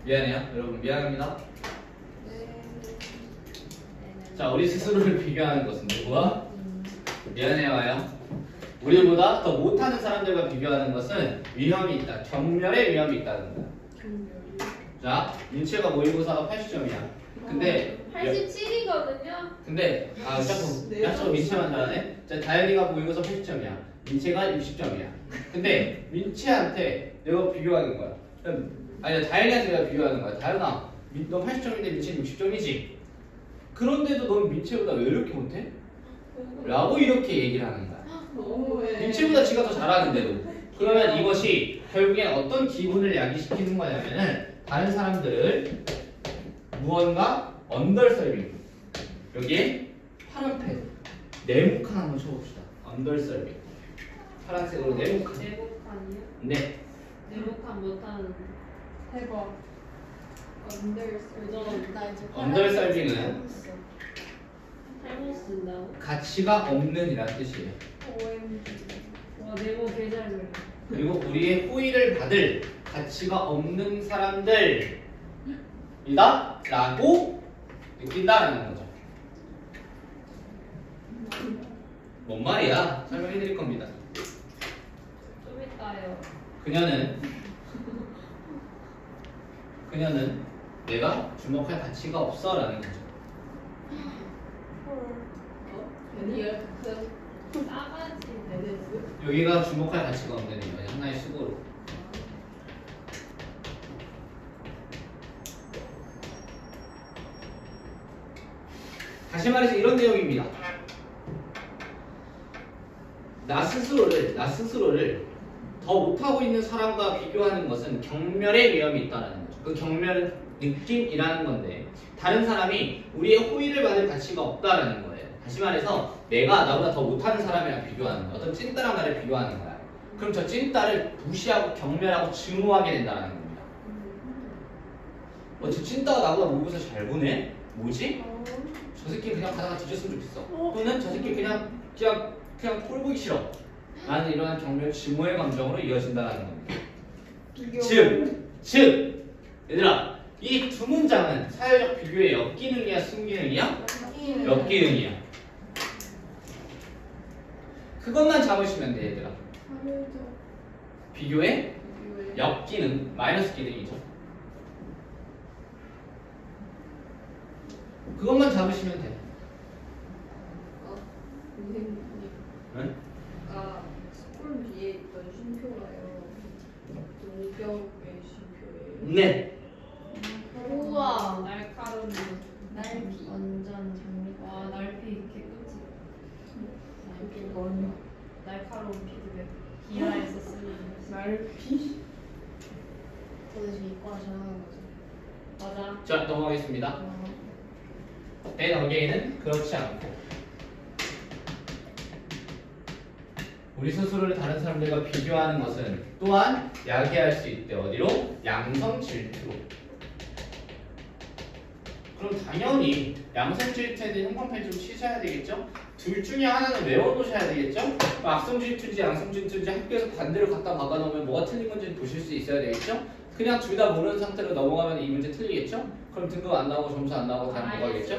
미안해요, 여러분, 미안합니다. 자, 우리 스스로를 비교하는 것은 누구와? 미안해요. 우리보다 더 못하는 사람들과 비교하는 것은 위험이 있다. 경멸의 위험이 있다는 거야. 자, 민채가 모의고사가 80점이야. 근데 87이거든요. 근데 자꾸 민채만 잘하네. 자, 다현이가 모의고사 80점이야. 민채가 60점이야. 근데 민채한테 내가 비교하는 거야. 아니, 다현이한테 내가 비교하는 거야. 다현아, 너 80점인데 민채는 60점이지. 그런데도 넌 민채보다 왜 이렇게 못해? 라고 이렇게 얘기를 하는 거야. 민채보다 지가 더 잘하는데도. 그러면 이것이 결국엔 어떤 기분을 야기시키는 거냐면은 다른 사람들을 무언가 언더서빙, 여기에 파란색 네모칸 한번 쳐봅시다. 언더설빙. 파란색으로 네모칸. 내복한이요? 네. 내복한 못하는 대박. 도전 나 이제 언더설빙은 잘못 쓴다고? 가치가 없는이라는 뜻이에요. OMG. 와 네모 개잘 그려. 그리고 우리의 호의를 받을 가치가 없는 사람들이다 라고 느낀다라는 거죠. 뭔 말이야? 설명해 드릴 겁니다. 좀 이따요. 그녀는 내가 주목할 가치가 없어 라는 거죠. 리얼 큰 싸가지. 레데스. 여기가 주목할 가치가 없는 이유예요. 하나의 수고로. 다시 말해서 이런 내용입니다. 나 스스로를 더 못하고 있는 사람과 비교하는 것은 경멸의 위험이 있다는 거죠. 그 경멸은 느낌이라는 건데 다른 사람이 우리의 호의를 받을 가치가 없다라는 거예요. 다시 말해서 내가 나보다 더 못하는 사람이랑 비교하는 거야. 어떤 찐따랑 나를 비교하는 거야. 그럼 저 찐따를 무시하고 경멸하고 증오하게 된다는 겁니다. 저 찐따가 나보다 모의고사 잘 보네? 뭐지? 저 새끼 그냥 가다가 뒤졌으면 좋겠어. 또는 저 새끼 그냥 꼴 보기 싫어. 라는 이러한 경멸 증오의 감정으로 이어진다는 겁니다. 즉 얘들아 이 두 문장은 사회적 비교의 역기능이야 순기능이야? 역기능이야. 그것만 잡으시면 돼 얘들아. 비교의 역기능 마이너스 기능이죠. 그것만 잡으시면 돼. 선생님. 응? 아까 스쿨 뒤에 있던 쉼표가요. 동경의 쉼표예요. 네. 우와. 날카로운 날비. 완전 장미. 와 날비 개꿀지. 그게 뭐냐? 날카로운 피드백. 기아에서 쓰는. 날비? 저도 지금 이과 전화하는 거죠. 맞아. 자 넘어가겠습니다. 내 덩개에는 그렇지 않고 우리 스스로를 다른 사람들과 비교하는 것은 또한 야기할 수 있대. 어디로? 양성 질투로. 그럼 당연히 양성 질투에 대한 형광펜 좀 치셔야 되겠죠? 둘 중에 하나는 외워놓으셔야 되겠죠? 악성 질투인지 양성 질투인지 학교에서 반대로 갖다 박아놓으면 뭐가 틀린 건지 보실 수 있어야 되겠죠? 그냥 둘 다 모르는 상태로 넘어가면 이 문제 틀리겠죠? 그럼 등급 안 나오고 점수 안 나오고 다른 거 가겠죠?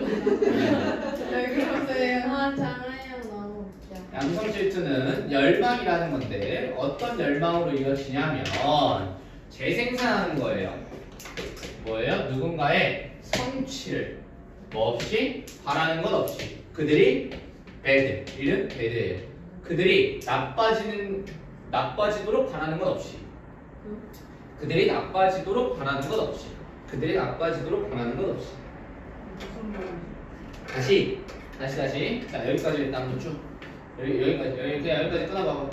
왜 그러세요? 아 장아영 너무 웃겨. 양성 질투는 열망이라는 건데 어떤 열망으로 이어지냐면 재생산하는 거예요. 뭐예요? 누군가의 성취를 뭐 없이 바라는 것 없이 그들이 배드, 이는 배드예요. 그들이 나빠지도록 바라는 것 없이 그들이 나빠지도록 바라는 것 없이 그들이 나빠지도록 바라는 것 없이 다시 자 여기까지 일단 한번 쭉 여기까지 끊어봐.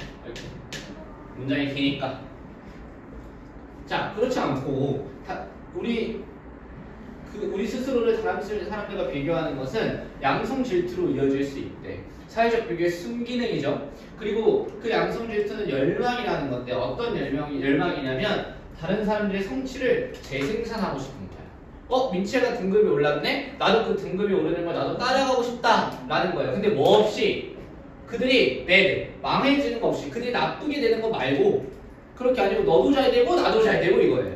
문장이 기니까. 자 그렇지 않고 우리 스스로를 다른 사람들과 비교하는 것은 양성 질투로 이어질 수 있대. 사회적 비교의 순기능이죠. 그리고 그 양성 질투는 열망이라는 건데 어떤 열망이냐면 다른 사람들의 성취를 재생산하고 싶은 거야. 민채가 등급이 올랐네? 나도 그 등급이 오르는 걸 나도 따라가고 싶다라는 거예요. 근데 뭐 없이 그들이 망해지는 거 없이 그들이 나쁘게 되는 거 말고 그렇게 아니고 너도 잘 되고 나도 잘 되고 이거예요.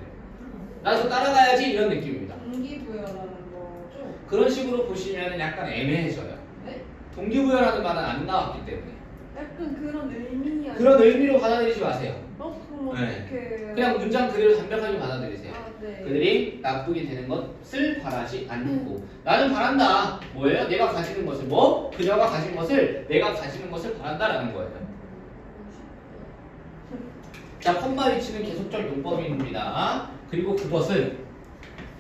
나도 따라가야지 이런 느낌입니다. 동기부여라는 거죠? 그런 식으로 보시면 약간 애매해져요. 네? 동기부여라는 말은 안 나왔기 때문에 약간 그런 의미야. 그런 의미로 받아들이지 마세요. 그럼 네. 어떻게? 그냥 문장 그대로 담백하게 받아들이세요. 네. 그들이 나쁘게 되는 것을 바라지 않고 나는 바란다. 뭐예요? 내가 가지는 것을 그녀가 가진 것을 내가 가지는 것을 바란다라는 거예요. 자, 콤마 위치는 계속적 용법입니다. 그리고 그것은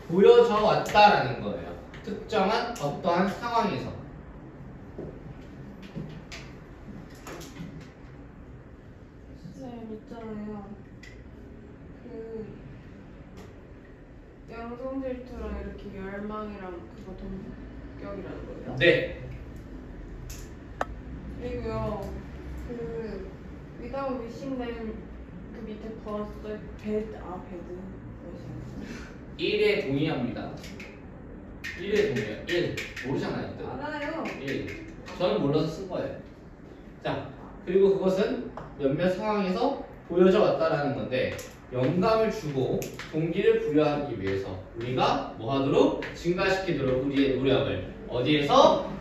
보여져 왔다라는 거예요. 특정한 어떠한 상황에서. 선생님 있잖아요. 그 양성 질투랑 이렇게 열망이랑 그거 좀 목격이라는 거예요? 네. 그리고요 그 without wishing them 그 밑에 벌었어요. 베드. 1에 동의합니다. 1에 동의해요. 1. 모르잖아요. 뜻. 알아요. 1. 저는 몰라서 쓴 거예요. 자, 그리고 그것은 몇몇 상황에서 보여져 왔다라는 건데 영감을 주고 동기를 부여하기 위해서 우리가 뭐 하도록 증가시키도록 우리의 노력을 어디에서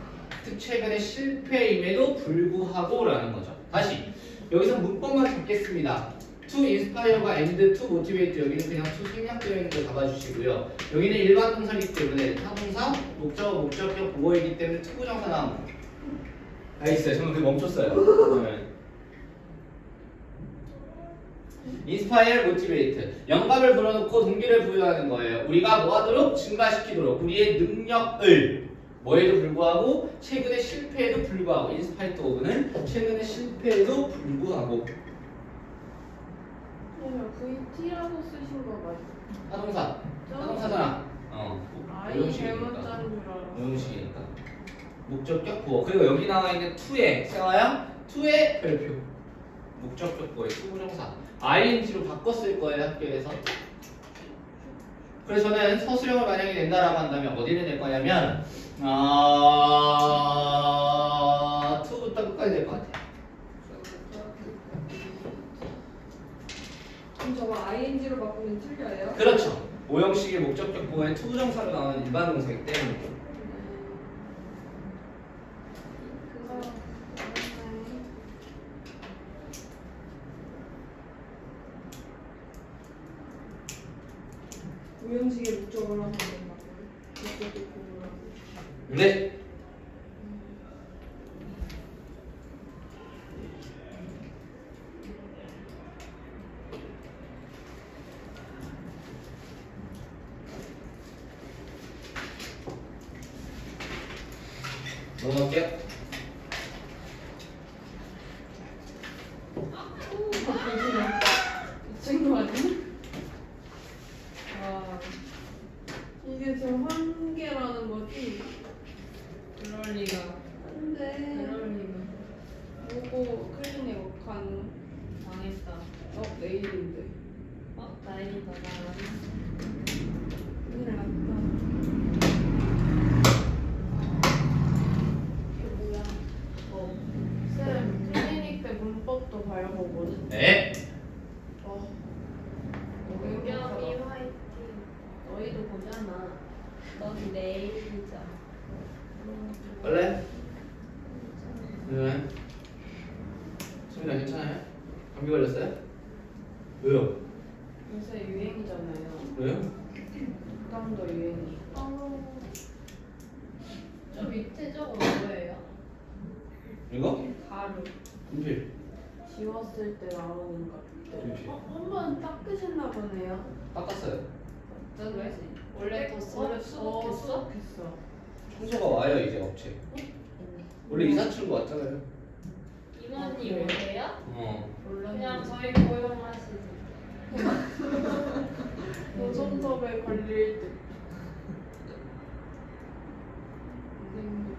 최근의 실패임에도 불구하고 라는 거죠. 다시 여기서 문법만 잡겠습니다. to inspire가 and to motivate 여기는 그냥 to 생략되어 있는 거 잡아주시고요. 여기는 일반 동사이기 때문에 타동사, 목적어, 목적격, 보어이기 때문에 투부정사 나옵니다. 알겠어요. 저는 그게 멈췄어요. 네. inspire, motivate 영감을 불어넣고 동기를 부여하는 거예요. 우리가 뭐 하도록? 증가시키도록 우리의 능력을 뭐에도 불구하고 최근의 실패에도 불구하고 인스파이트 오브는 최근의 실패에도 불구하고 VT라고 쓰신 거 맞죠? 타동사 타동사잖아. 아이 잘못 짠 줄 알았어. 오형식이니까 목적격 부어 그리고 여기 나와 있는 to의 세화야 to의 별표 목적격 부어의 투부정사 ing로 바꿨을 거예요 학교에서. 그래서 저는 서술형을 만약에 낸다라고 한다면 어디를 낼 거냐면 to부터 끝까지 낼 것 같아요. 그럼 저거 ing로 바꾸면 틀려요? 그렇죠. 오형식의 목적격 부어의 투부정사로 나오는 일반 동사이기 때문에. 그거 우형식의 목적을 하면 된다고요? 목적을 공부하고. 네. 넘어갈게요. 미친 거 아니야? 이게 지금 한계라는 거지? 그럴 리가. 근데 그럴 리가. 뭐고 클리닉 워칸 망했다. 내일인데 다행이다. 오늘 맞다. 이게 뭐야? 쌤 클리닉 때 문법도 발표거든? 네. 은경이 화이팅. 너희도 보잖아. 넌 내일이잖아. 원래? 네. 수민아 괜찮아요? 감기 걸렸어요? 왜요? 요새 유행이잖아요. 왜요? 독감도 유행이. 저 밑에 저거 뭐예요? 이거? 가루. 분필. 지웠을 때 나오는 것. 분필. 한번 닦으셨나 보네요. 닦았어요. 어떤 거지? 원래 더 원래 수북했어? 수북했어. 청소가 와요 이제 업체. 원래 이사출고 왔잖아요. 임원이 원래요? 그냥 저희 고용하시지. 노점섭에 걸릴 듯. 선생님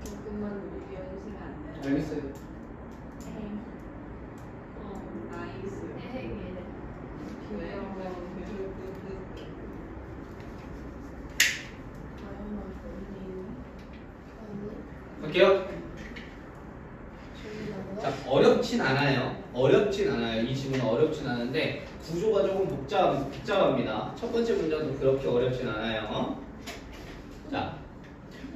조금만 우리 연습 안 돼요? 알겠어요. 나이스. 왜? 갈게요. 자, 어렵진 않아요. 어렵진 않아요. 이 지문은 어렵진 않은데 구조가 조금 복잡합니다. 첫 번째 문장도 그렇게 어렵진 않아요. 자,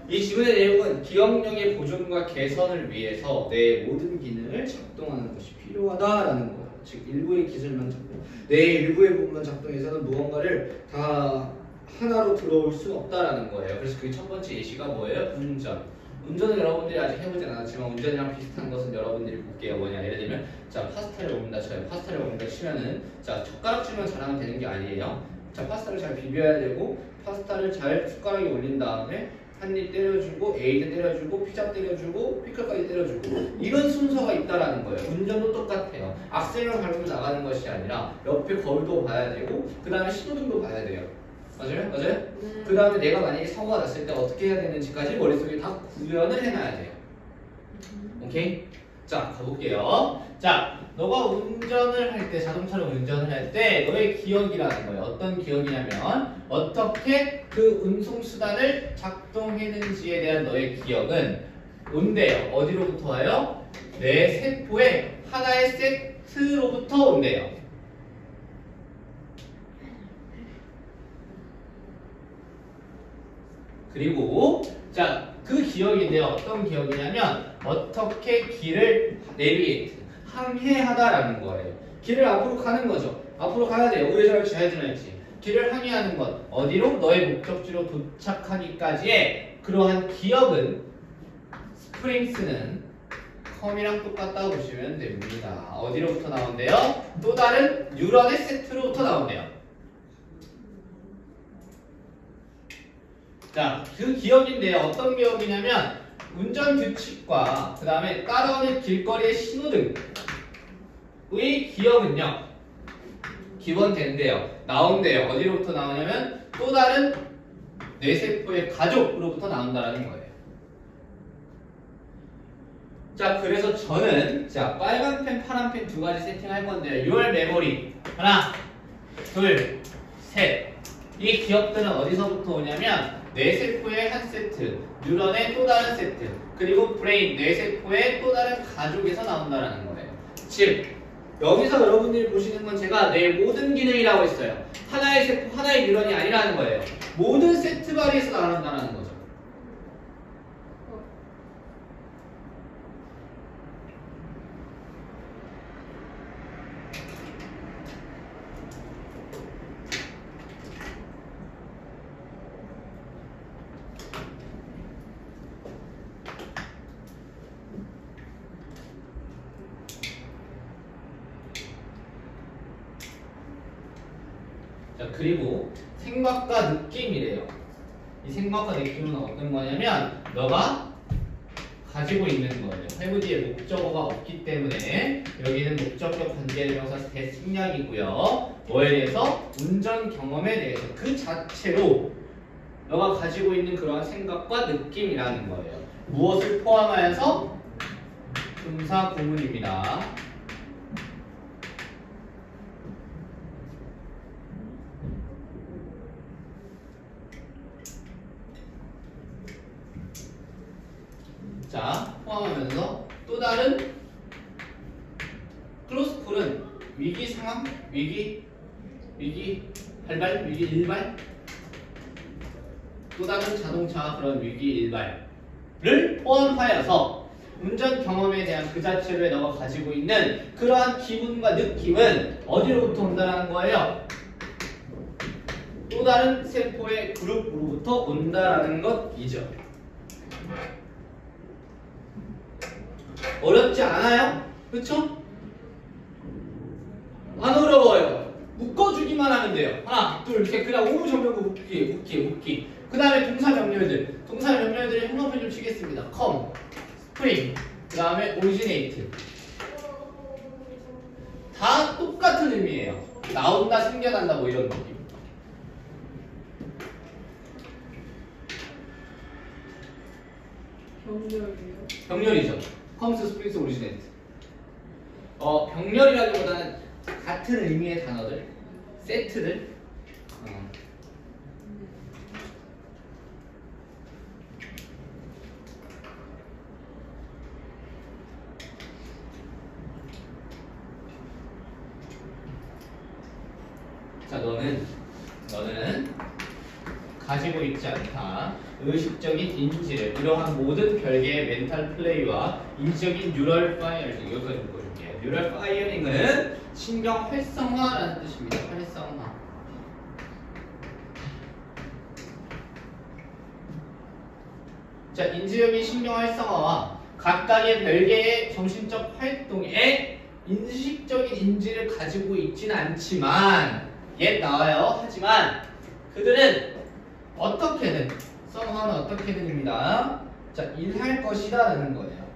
이 지문의 내용은 기억력의 보존과 개선을 위해서 뇌의 모든 기능을 작동하는 것이 필요하다라는 거예요. 즉 일부의 기술만 작동, 뇌의 일부의 부분만 작동해서는 무언가를 다 하나로 들어올 수 없다라는 거예요. 그래서 그게 첫 번째 예시가 뭐예요? 운전. 운전을 여러분들이 아직 해보진 않았지만 운전이랑 비슷한 것은 여러분들이 볼게요. 뭐냐 예를 들면 자 파스타를 먹는다 쳐요. 파스타를 먹는다 치면은 자 젓가락질만 잘하면 되는 게 아니에요. 자 파스타를 잘 비벼야 되고 파스타를 잘 숟가락에 올린 다음에 한 입 때려주고 에이드 때려주고 피자 때려주고 피클까지 때려주고 이런 순서가 있다라는 거예요. 운전도 똑같아요. 악셀을 밟으면 나가는 것이 아니라 옆에 거울도 봐야 되고 그 다음에 신호등도 봐야 돼요. 맞아요? 맞아요? 네. 그 다음에 내가 만약에 사고가 났을 때 어떻게 해야 되는지까지 머릿속에 다 구현을 해놔야 돼요. 오케이? 자, 가볼게요. 자, 너가 운전을 할 때, 자동차를 운전을 할 때 너의 기억이라는 거예요. 어떤 기억이냐면 어떻게 그 운송수단을 작동했는지에 대한 너의 기억은 온대요. 어디로부터 와요? 내 세포의 하나의 세트로부터 온대요. 그리고 자, 그 기억인데요. 어떤 기억이냐면 어떻게 길을 내비게이트, 항해하다라는 거예요. 길을 앞으로 가는 거죠. 앞으로 가야 돼요. 우회전할지 좌회전할지. 길을 항해하는 것. 어디로? 너의 목적지로 도착하기까지의 그러한 기억은 스프링스는 컴이랑 똑같다고 보시면 됩니다. 어디로부터 나온대요? 또 다른 뉴런의 세트로부터 나온대요. 자, 그 기억인데요. 어떤 기억이냐면 운전 규칙과 그 다음에 따라오는 길거리의 신호등의 기억은요. 기본된대요. 나온대요. 어디로부터 나오냐면 또 다른 뇌세포의 가족으로부터 나온다는 거예요. 자, 그래서 저는 자 빨간 펜, 파란 펜 두 가지 세팅할 건데요. 6월 메모리 하나, 둘, 셋. 이 기억들은 어디서부터 오냐면 뇌세포의 한 세트, 뉴런의 또 다른 세트, 그리고 브레인, 뇌세포의 또 다른 가족에서 나온다는 거예요. 즉, 여기서 여러분들이 보시는 건 제가 뇌의 모든 기능이라고 했어요. 하나의 세포, 하나의 뉴런이 아니라는 거예요. 모든 세트 바리에서 나온다는 거죠. 자, 그리고 생각과 느낌이래요. 이 생각과 느낌은 어떤 거냐면 너가 가지고 있는 거예요. 회부 뒤에 목적어가 없기 때문에 여기는 목적격 관계대명사 대식량이고요. 뭐에 대해서? 운전 경험에 대해서 그 자체로 너가 가지고 있는 그러한 생각과 느낌이라는 거예요. 무엇을 포함하여서? 분사 구문입니다. 자, 포함하면서 또 다른 클로스쿨은 위기 상황, 위기 발발, 위기 일발, 또 다른 자동차 그런 위기 일발을 포함하여서 운전 경험에 대한 그 자체로의 너가 가지고 있는 그러한 기분과 느낌은 어디로부터 온다는 거예요? 또 다른 세포의 그룹으로부터 온다라는 것이죠. 어렵지 않아요? 그쵸? 안 어려워요. 묶어주기만 하면 돼요. 하나, 둘, 셋. 그다음 오무정명구 묶기. 그 다음에 동사 명렬들. 동사 명렬들의 형용표 좀 치겠습니다. come, spring, 그 다음에 originate. 다 똑같은 의미예요. 나온다, 생겨난다 뭐 이런 느낌. 병렬이요? 병렬이죠. comes, springs, originate. 병렬이라기보다는 같은 의미의 단어들, 세트들. 자, 너는 가지고 있지 않다. 의식적인 인지를 이러한 모든 별개의 멘탈 플레이와 인지적인 뉴럴 파이어링 여기까지 묶어줄게요. 뉴럴 파이어링은 신경 활성화라는 뜻입니다. 활성화. 자, 인지적인 신경 활성화와 각각의 별개의 정신적 활동에 인식적인 인지를 가지고 있지는 않지만 나와요. 하지만 그들은 어떻게든 somehow 어떻게든입니다. 자, 일할 것이다 라는 거예요.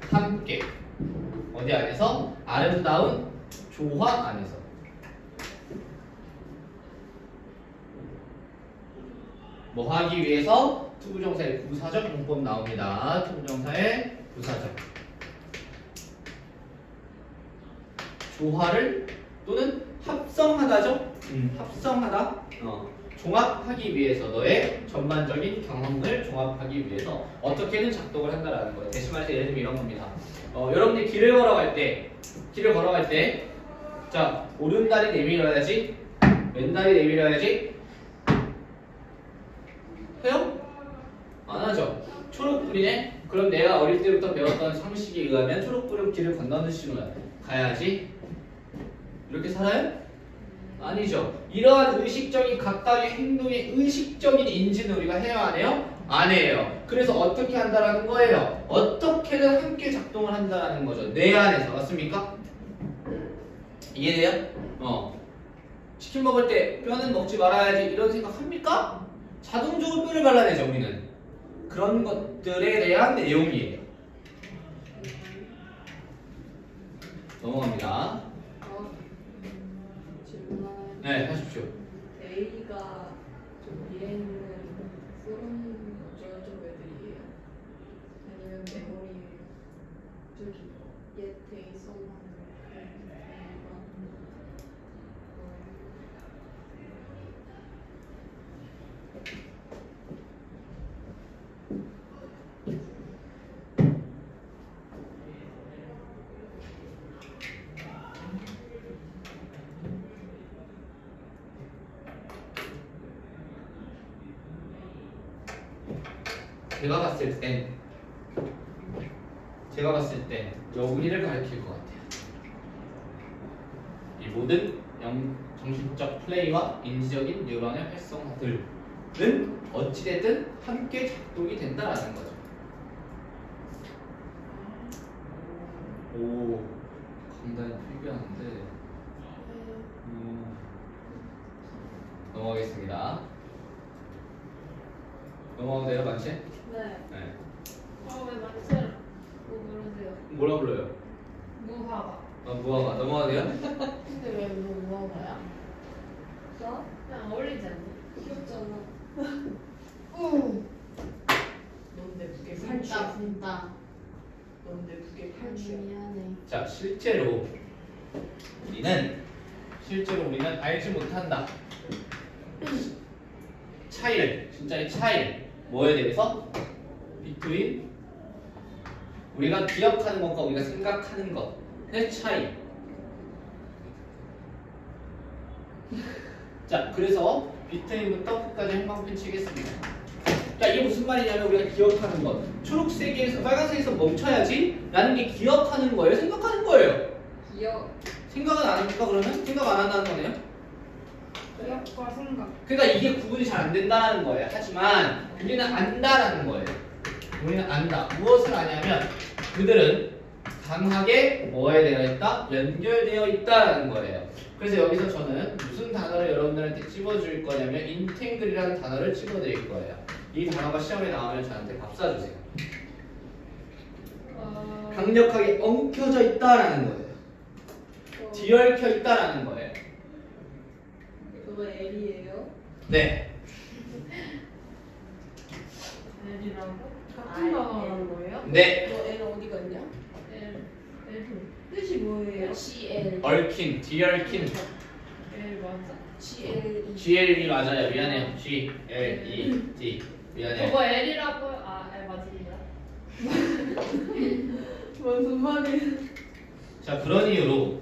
함께 어디 안에서? 아름다운 조화 안에서. 뭐 하기 위해서 투부정사의 부사적 용법 나옵니다. 투부정사의 부사적. 조화를 또는 합성하다죠. 합성하다. 종합하기 위해서 너의 전반적인 경험을 종합하기 위해서 어떻게든 작동을 한다라는 거예요. 대신 말해서 예를 들면 이런 겁니다. 여러분들이 길을 걸어갈 때, 자 오른다리 내밀어야지, 왼다리 내밀어야지 해요? 안 하죠. 초록불이네. 그럼 내가 어릴 때부터 배웠던 상식에 의하면 초록불은 길을 건너는 신호야. 가야지. 이렇게 살아요? 아니죠. 이러한 의식적인 각각의 행동의 의식적인 인지는 우리가 해요, 안 해요? 안 해요. 그래서 어떻게 한다라는 거예요? 어떻게든 함께 작동을 한다라는 거죠. 내 안에서. 맞습니까? 이해돼요? 치킨 먹을 때 뼈는 먹지 말아야지 이런 생각 합니까? 자동적으로 뼈를 발라내죠, 우리는. 그런 것들에 대한 내용이에요. 넘어갑니다. 질문 하나 해도 네, 하십시오. A가 좀 위에 있는 푸른 어쩌고저쩌고 애들이에요? 아니면 메모리 저기 옛 데이 썸하는 제가 봤을 땐 여기를 가리킬 것 같아요. 이 모든 정신적 플레이와 인지적인 뉴런의 활성화들은 어찌됐든 함께 작동이 된다라는 거죠. 오, 강단이 필요한데. 넘어가겠습니다. 넘어가도 돼요, 만치? 네. 네. 왜 만세를 뭐 그러세요? 뭐라 불러요? 무화과. 무화과. 넘어가도 돼요? 근데 왜 무화과야? 나? 그냥 어울리지 않니? 귀엽잖아. 넌내 무게 분다 분다. 넌내 무게 8주야. 미안해. 자, 실제로 우리는 알지 못한다. 차이를, 진짜의 차이를 뭐에 대해서? between 우리가 기억하는 것과 우리가 생각하는 것의 차이. 자, 그래서 between부터 끝까지 한방편 치겠습니다. 자, 이게 무슨 말이냐면 우리가 기억하는 것. 초록색에서 빨간색에서 멈춰야지 라는 게 기억하는 거예요? 생각하는 거예요? 기억. 생각은 안 합니까 그러면? 생각 안 한다는 거네요? 기억과 생각. 그러니까 이게 구분이 잘 안 된다는 거예요. 하지만 우리는 안다라는 거예요. 우리는 안다. 무엇을 아냐면 그들은 강하게 뭐에 되어 있다? 연결되어 있다라는 거예요. 그래서 여기서 저는 무슨 단어를 여러분들한테 찝어줄 거냐면 intangle이라는 단어를 찝어드릴 거예요. 이 단어가 시험에 나오면 저한테 밥 사주세요. 강력하게 엉켜져 있다라는 거예요. 뒤얽혀 있다라는 거예요. 그거 L이에요? 네. L이라고? 같은 단어라는 거예요? 네. 너 L 어디 갔냐? L 뜻이 뭐예요? CL. 얽힌, 뒤얽힌. L 맞아? GLE. GLE 맞아요. 미안해요. GLED. 미안해요. 저거 L이라고 L 맞습니다. 무슨 말이야? 자, 그런 이유로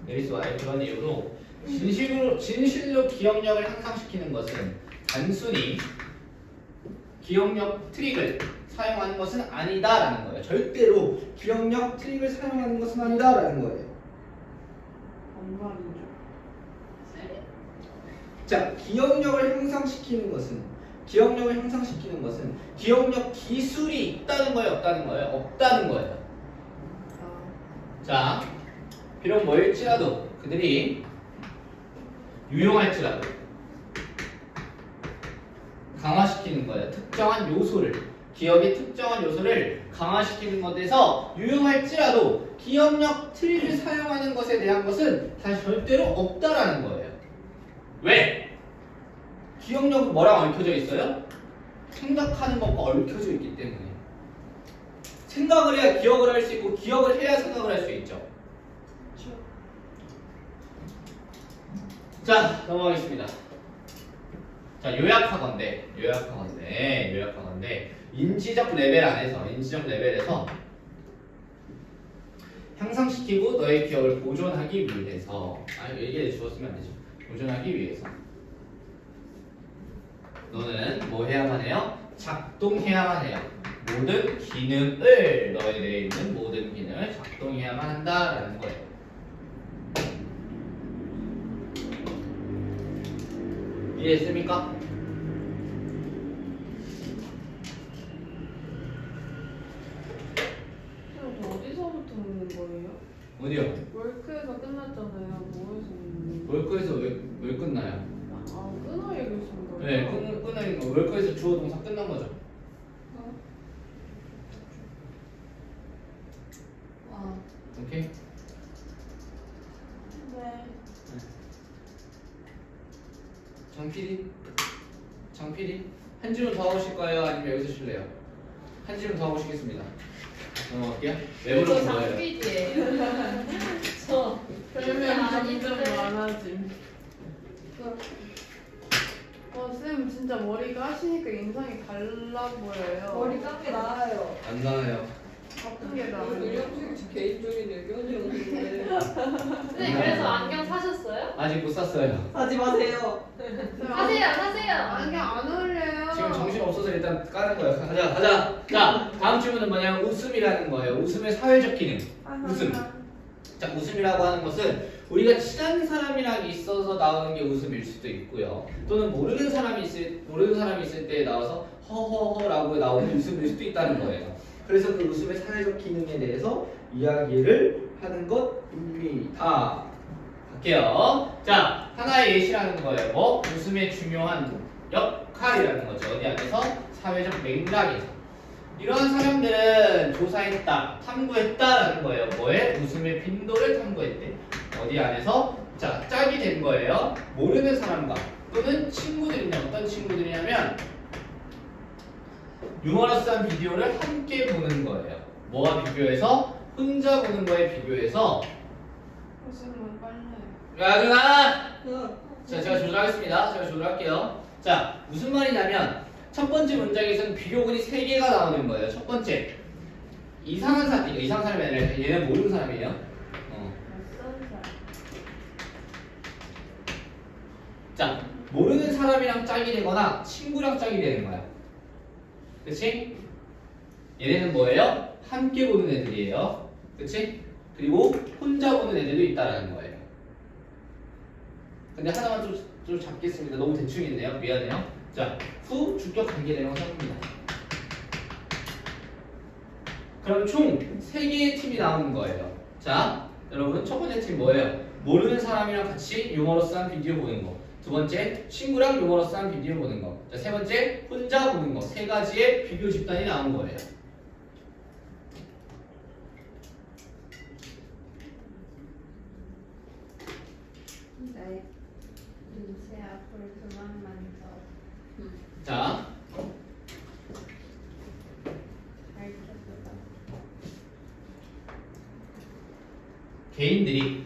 메리스와의 그런 이유로 진실로 기억력을 향상시키는 것은 단순히 기억력 트릭을 사용하는 것은 아니다라는 거예요. 절대로 기억력 트릭을 사용하는 것은 아니다라는 거예요. 반말이죠. 자, 기억력을 향상시키는 것은 기억력 기술이 있다는 거예요, 없다는 거예요? 없다는 거예요. 자, 비록 뭐일지라도 그들이 유용할지라도 강화시키는 거예요. 특정한 요소를, 기억의 특정한 요소를 강화시키는 것에서 유용할지라도 기억력 트릭을 사용하는 것에 대한 것은 다 절대로 없다라는 거예요. 왜? 기억력은 뭐랑 얽혀져 있어요? 생각하는 것과 얽혀져 있기 때문에 생각을 해야 기억을 할 수 있고 기억을 해야 생각을 할 수 있죠. 자, 넘어가겠습니다. 자, 요약하건대 인지적 레벨에서 향상시키고 너의 기억을 보존하기 위해서 얘기해 주었으면 안 되죠. 보존하기 위해서 너는 뭐 해야만 해요? 작동해야만 해요. 모든 기능을 너의 뇌에 있는 모든 기능을 작동해야만 한다라는 거예요. 이해했습니까? 어디서부터 묻는 거예요? 어디요? 월크에서 끝났잖아요. 뭐에서 묻는 거예요? 월크에서 왜 끝나요? 아, 끊어 얘기하시는 거예요? 네, 끝나는 거. 월크에서 주어 동사 끝난 거죠. 와. 오케이? 네. 장PD 한 질문 더 하고 싶을 거예요? 아니면 여기서 쉴래요? 한 질문 더 하고 싶겠습니다. 넘어갈게요. 왜 물어본 거예요? 장PD예요. 저 별명 점점 아닌데. 많아짐. 쌤 진짜 머리 까시니까 인상이 달라 보여요. 머리 깎게 나아요. 안 나와요. 바쁜 게 나아요. 의료식 개인적인 의견이었는데. 선생님 그래서 안경 사셨어요? 아직 못 샀어요. 하지 마세요. 사세요. 안경 안 어울려요. 지금 정신 없어서 일단 까는 거예요. 가자. 자, 다음 질문은 뭐냐면 웃음이라는 거예요. 웃음의 사회적 기능. 웃음. 자, 웃음이라고 하는 것은 우리가 친한 사람이랑 있어서 나오는 게 웃음일 수도 있고요. 또는 모르는 사람이 있을 때 나와서 허허허라고 나오는 웃음일 수도 있다는 거예요. 그래서 그 웃음의 사회적 기능에 대해서 이야기를 하는 것입니다. 갈게요. 자, 하나의 예시라는 거예요. 뭐? 웃음의 중요한 역할이라는 거죠. 어디 안에서? 사회적 맥락에서. 이러한 사람들은 조사했다, 탐구했다라는 거예요. 뭐에? 웃음의 빈도를 탐구했대. 어디 안에서? 자, 짝이 된 거예요. 모르는 사람과 또는 친구들이냐. 어떤 친구들이냐면 유머러스한 비디오를 함께 보는 거예요. 뭐와 비교해서? 혼자 보는 거에 비교해서. 웃음은 빨라요. 야근아! 자, 제가 조절하겠습니다. 제가 조절할게요. 자, 무슨 말이냐면 첫 번째 문장에서는 비교군이 3개가 나오는 거예요. 첫 번째, 이상한 사람이 아니라 얘는 모르는 사람이에요. 낯선 사람. 자, 모르는 사람이랑 짝이 되거나 친구랑 짝이 되는 거야. 그치? 얘네는 뭐예요? 함께 보는 애들이에요. 그치? 그리고 혼자 보는 애들도 있다라는 거예요. 근데 하나만 좀 잡겠습니다. 너무 대충 있네요. 미안해요. 자, 후 주격 관계되는 거 써봅니다. 그럼 총 3개의 팀이 나오는 거예요. 자, 여러분 첫 번째 팀 뭐예요? 모르는 사람이랑 같이 유머러스한 비디오 보는 거. 두 번째, 친구랑 유머러스한 비디오 보는 거. 자, 세 번째, 혼자 보는 거. 3가지의 비교 집단이 나온 거예요. 네. 제 앞으로 그만 만져. 자, 알겠다. 개인들이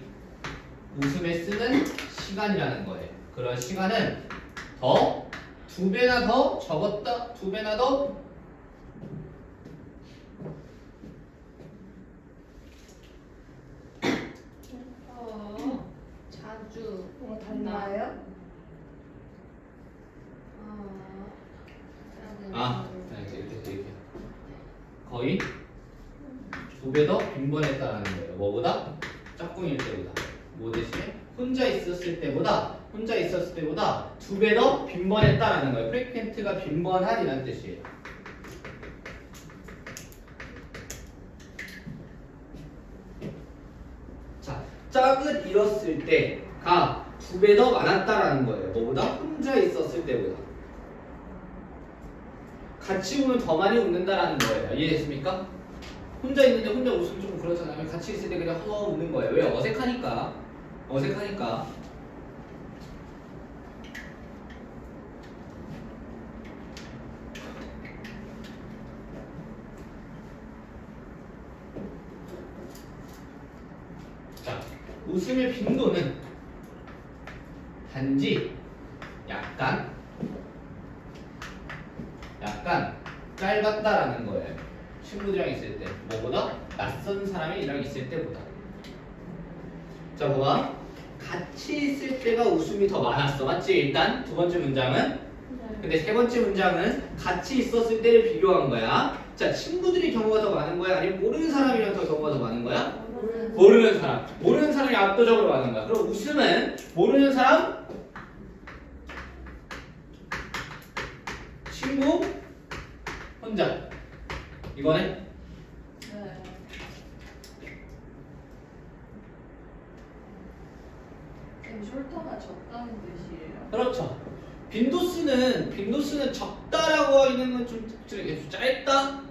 웃음에 쓰는 시간이라는 거예요. 그런 시간은 더 2배나 더 적었다, 2배나 더 자주. 달라요? 이렇게 거의 2배 더 빈번했다라는 거예요. 뭐보다? 짝꿍일 때보다. 뭐 대신에 혼자 있었을 때보다 2배 더 빈번했다라는 거예요. 프리퀀트가 빈번한이라는 뜻이에요. 자, 짝을 잃었을 때가 2배 더 많았다라는 거예요. 뭐보다? 혼자 있었을 때보다. 같이 보면 더 많이 웃는다라는 거예요. 이해됐습니까? 혼자 있는데 혼자 웃으면 좀 그렇잖아요. 같이 있을 때 그냥 웃는 거예요. 왜? 어색하니까. 웃음의 빈도는 단지 약간 짧았다라는 거예요. 친구들이랑 있을 때 뭐보다 낯선 사람이랑 있을 때보다. 자, 봐봐. 같이 있을 때가 웃음이 더 많았어. 맞지? 일단 두 번째 문장은. 근데 세 번째 문장은 같이 있었을 때를 비교한 거야. 자, 친구들이 경우가 더 많은 거야? 아니면 모르는 사람이랑 더 경우가 더 많은 거야? 모르는 사람. 모르는 사람이 압도적으로 많은 거야. 그럼 웃음은 모르는 사람, 친구, 혼자. 이거네? 네. 숄터가 적다는 뜻이에요. 그렇죠. 빈도수는 적다라고 하는 건 좀 짧다?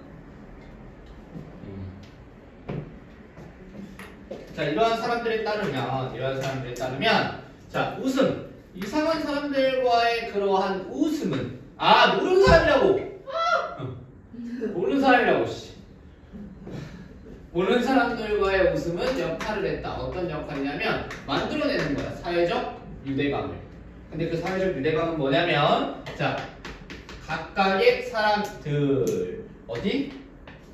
자, 이러한 사람들에 따르면 자, 웃음. 이상한 사람들과의 그러한 웃음은 모르는 사람이라고. 모르는 사람이라고 씨. 모르는 사람들과의 웃음은 역할을 했다. 어떤 역할이냐면 만들어내는 거야. 사회적 유대감을. 근데 그 사회적 유대감은 뭐냐면 자, 각각의 사람들 어디?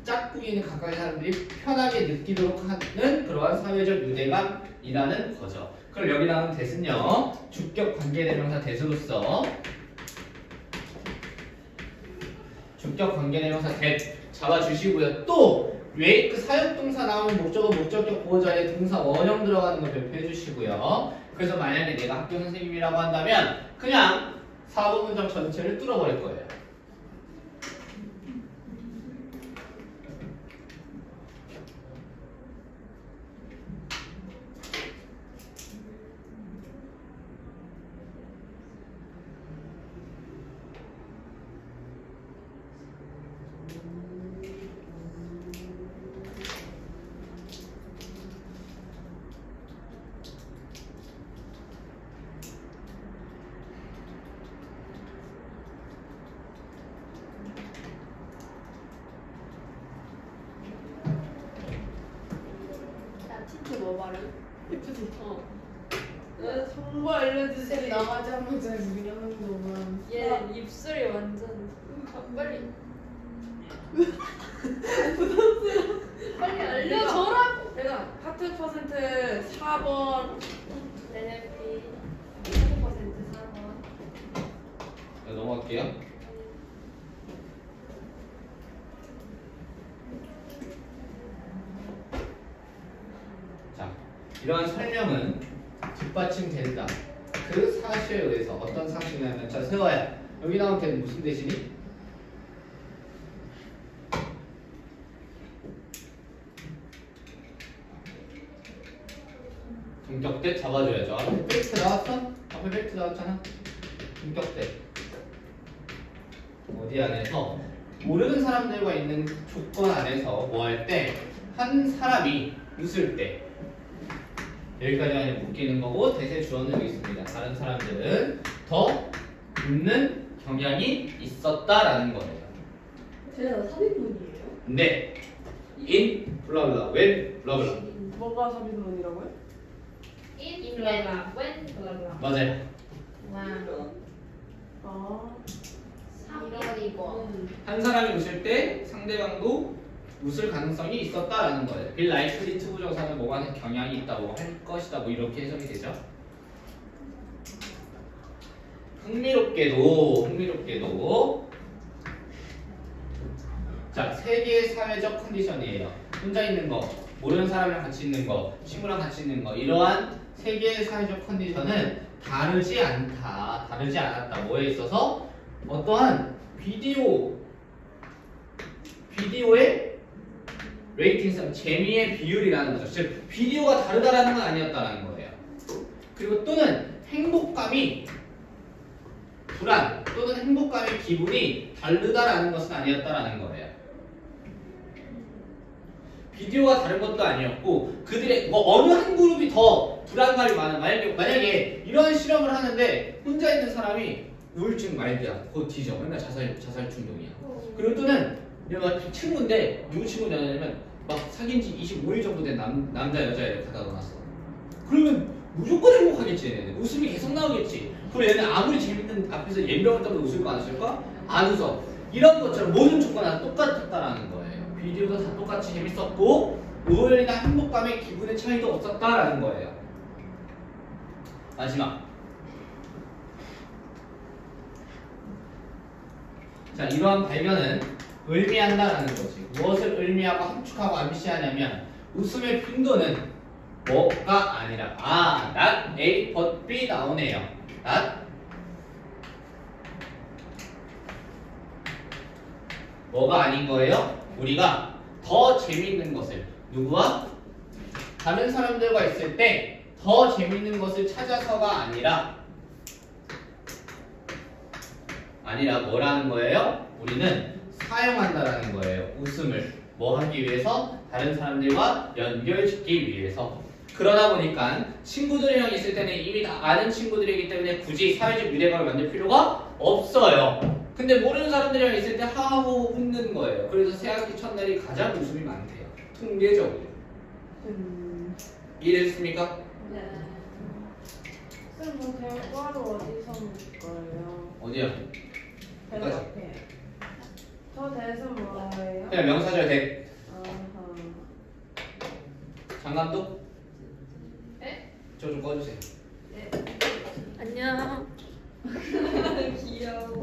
짝꿍이 있는 각각의 사람들이 편하게 느끼도록 하는 그러한 사회적 유대감이라는 거죠. 그럼 여기 나오는 that은요. 주격 관계대명사 that으로서 주격 관계대명사 that 잡아주시고요. 또 왜 그 사역동사 나오는 목적어, 목적격, 보호자에 동사 원형 들어가는 거 발표해 주시고요. 그래서 만약에 내가 학교 선생님이라고 한다면 그냥 4번 문장 전체를 뚫어버릴 거예요. 티트 뭐 말해? 정보 알려주세요. 나가자마자 유령도만. 얘 입술이 완전 빨리 빨리 알려줘라. 내가 하트 퍼센트 4번. NLP 100% 4번. 자, 넘어갈게요. 자, 이러한 설명은 뒷받침된다. 그 사실에 의해서 어떤 사실이냐면 자, 세워야 여기 나온 대는 무슨 대신이? 동격대 잡아줘야죠. 앞에 팩트 나왔어? 앞에 팩트 나왔잖아. 동격대 어디 안에서 모르는 사람들과 있는 조건 안에서 뭐 할 때 한 사람이 웃을 때 여기까지 그냥 묶이는 거고 대세 주어는 여기 있습니다. 다른 사람들은 더 웃는 경향이 있었다라는 거예요. 제가 3인분이에요? 근데 in 블라블라 when 블라블라 뭐가 삽입문이라고요? In 블라블라 when 블라블라. 맞아요. 와. 아. 3번이고. 한 사람이 웃을 때 상대방도 웃을 가능성이 있었다라는 거예요. 빌 라이클리 투부정사는 뭐가 하는 경향이 있다고 할 것이다 뭐 이렇게 해석이 되죠. 흥미롭게도 자, 세 개의 사회적 컨디션이에요. 혼자 있는 거, 모르는 사람이랑 같이 있는 거, 친구랑 같이 있는 거 이러한 세 개의 사회적 컨디션은 다르지 않았다. 뭐에 있어서? 어떠한 비디오의 레이팅성, 재미의 비율이라는 거죠. 즉, 비디오가 다르다라는 건 아니었다라는 거예요. 그리고 또는 행복감이 불안 또는 행복감의 기분이 다르다라는 것은 아니었다라는 거예요. 비디오가 다른 것도 아니었고 그들의 어느 한 그룹이 더 불안감이 많은 만약에 이런 실험을 하는데 혼자 있는 사람이 우울증 말기야. 곧 뒤져. 맨날 자살 충동이야. 그리고 또는 내가 친구인데 누구 친구냐면 막 사귄 지 25일 정도 된 남자 여자애를 갖다 놓았어. 그러면 무조건 행복하겠지. 얘네는. 웃음이 계속 나오겠지. 그리고 얘는 아무리 재밌는 앞에서 예명을 떠도 웃을까 안 웃을까? 안 웃어. 이런 것처럼 모든 조건이 다 똑같았다라는 거예요. 비디오도 다 똑같이 재밌었고 우열이나 행복감의 기분의 차이도 없었다라는 거예요. 마지막. 자, 이러한 발견은 의미한다라는 거지. 무엇을 의미하고 함축하고 암시하냐면 웃음의 빈도는 뭐가 아니라 not A but B 나오네요. not 뭐가 아닌 거예요? 우리가 더 재밌는 것을 누구와? 다른 사람들과 있을 때 더 재밌는 것을 찾아서가 아니라 뭐라는 거예요? 우리는 사용한다라는 거예요. 웃음을 뭐 하기 위해서? 다른 사람들과 연결짓기 위해서. 그러다 보니까 친구들이랑 있을 때는 이미 다 아는 친구들이기 때문에 굳이 사회적 유대감을 만들 필요가 없어요. 근데 모르는 사람들이랑 있을 때 하하호 웃는 거예요. 그래서 새학기 첫날이 가장 웃음이 많대요. 통계적으로. 이해됐습니까? 네. 쌤, 뭐 대과로 어디서 묶어요? 어디요? 대 여기까지. 앞에. 저 대는 뭐예요? 그냥 명사절 대. 아하. 장감독? 네? 저 좀 꺼주세요. 안녕. 귀여워.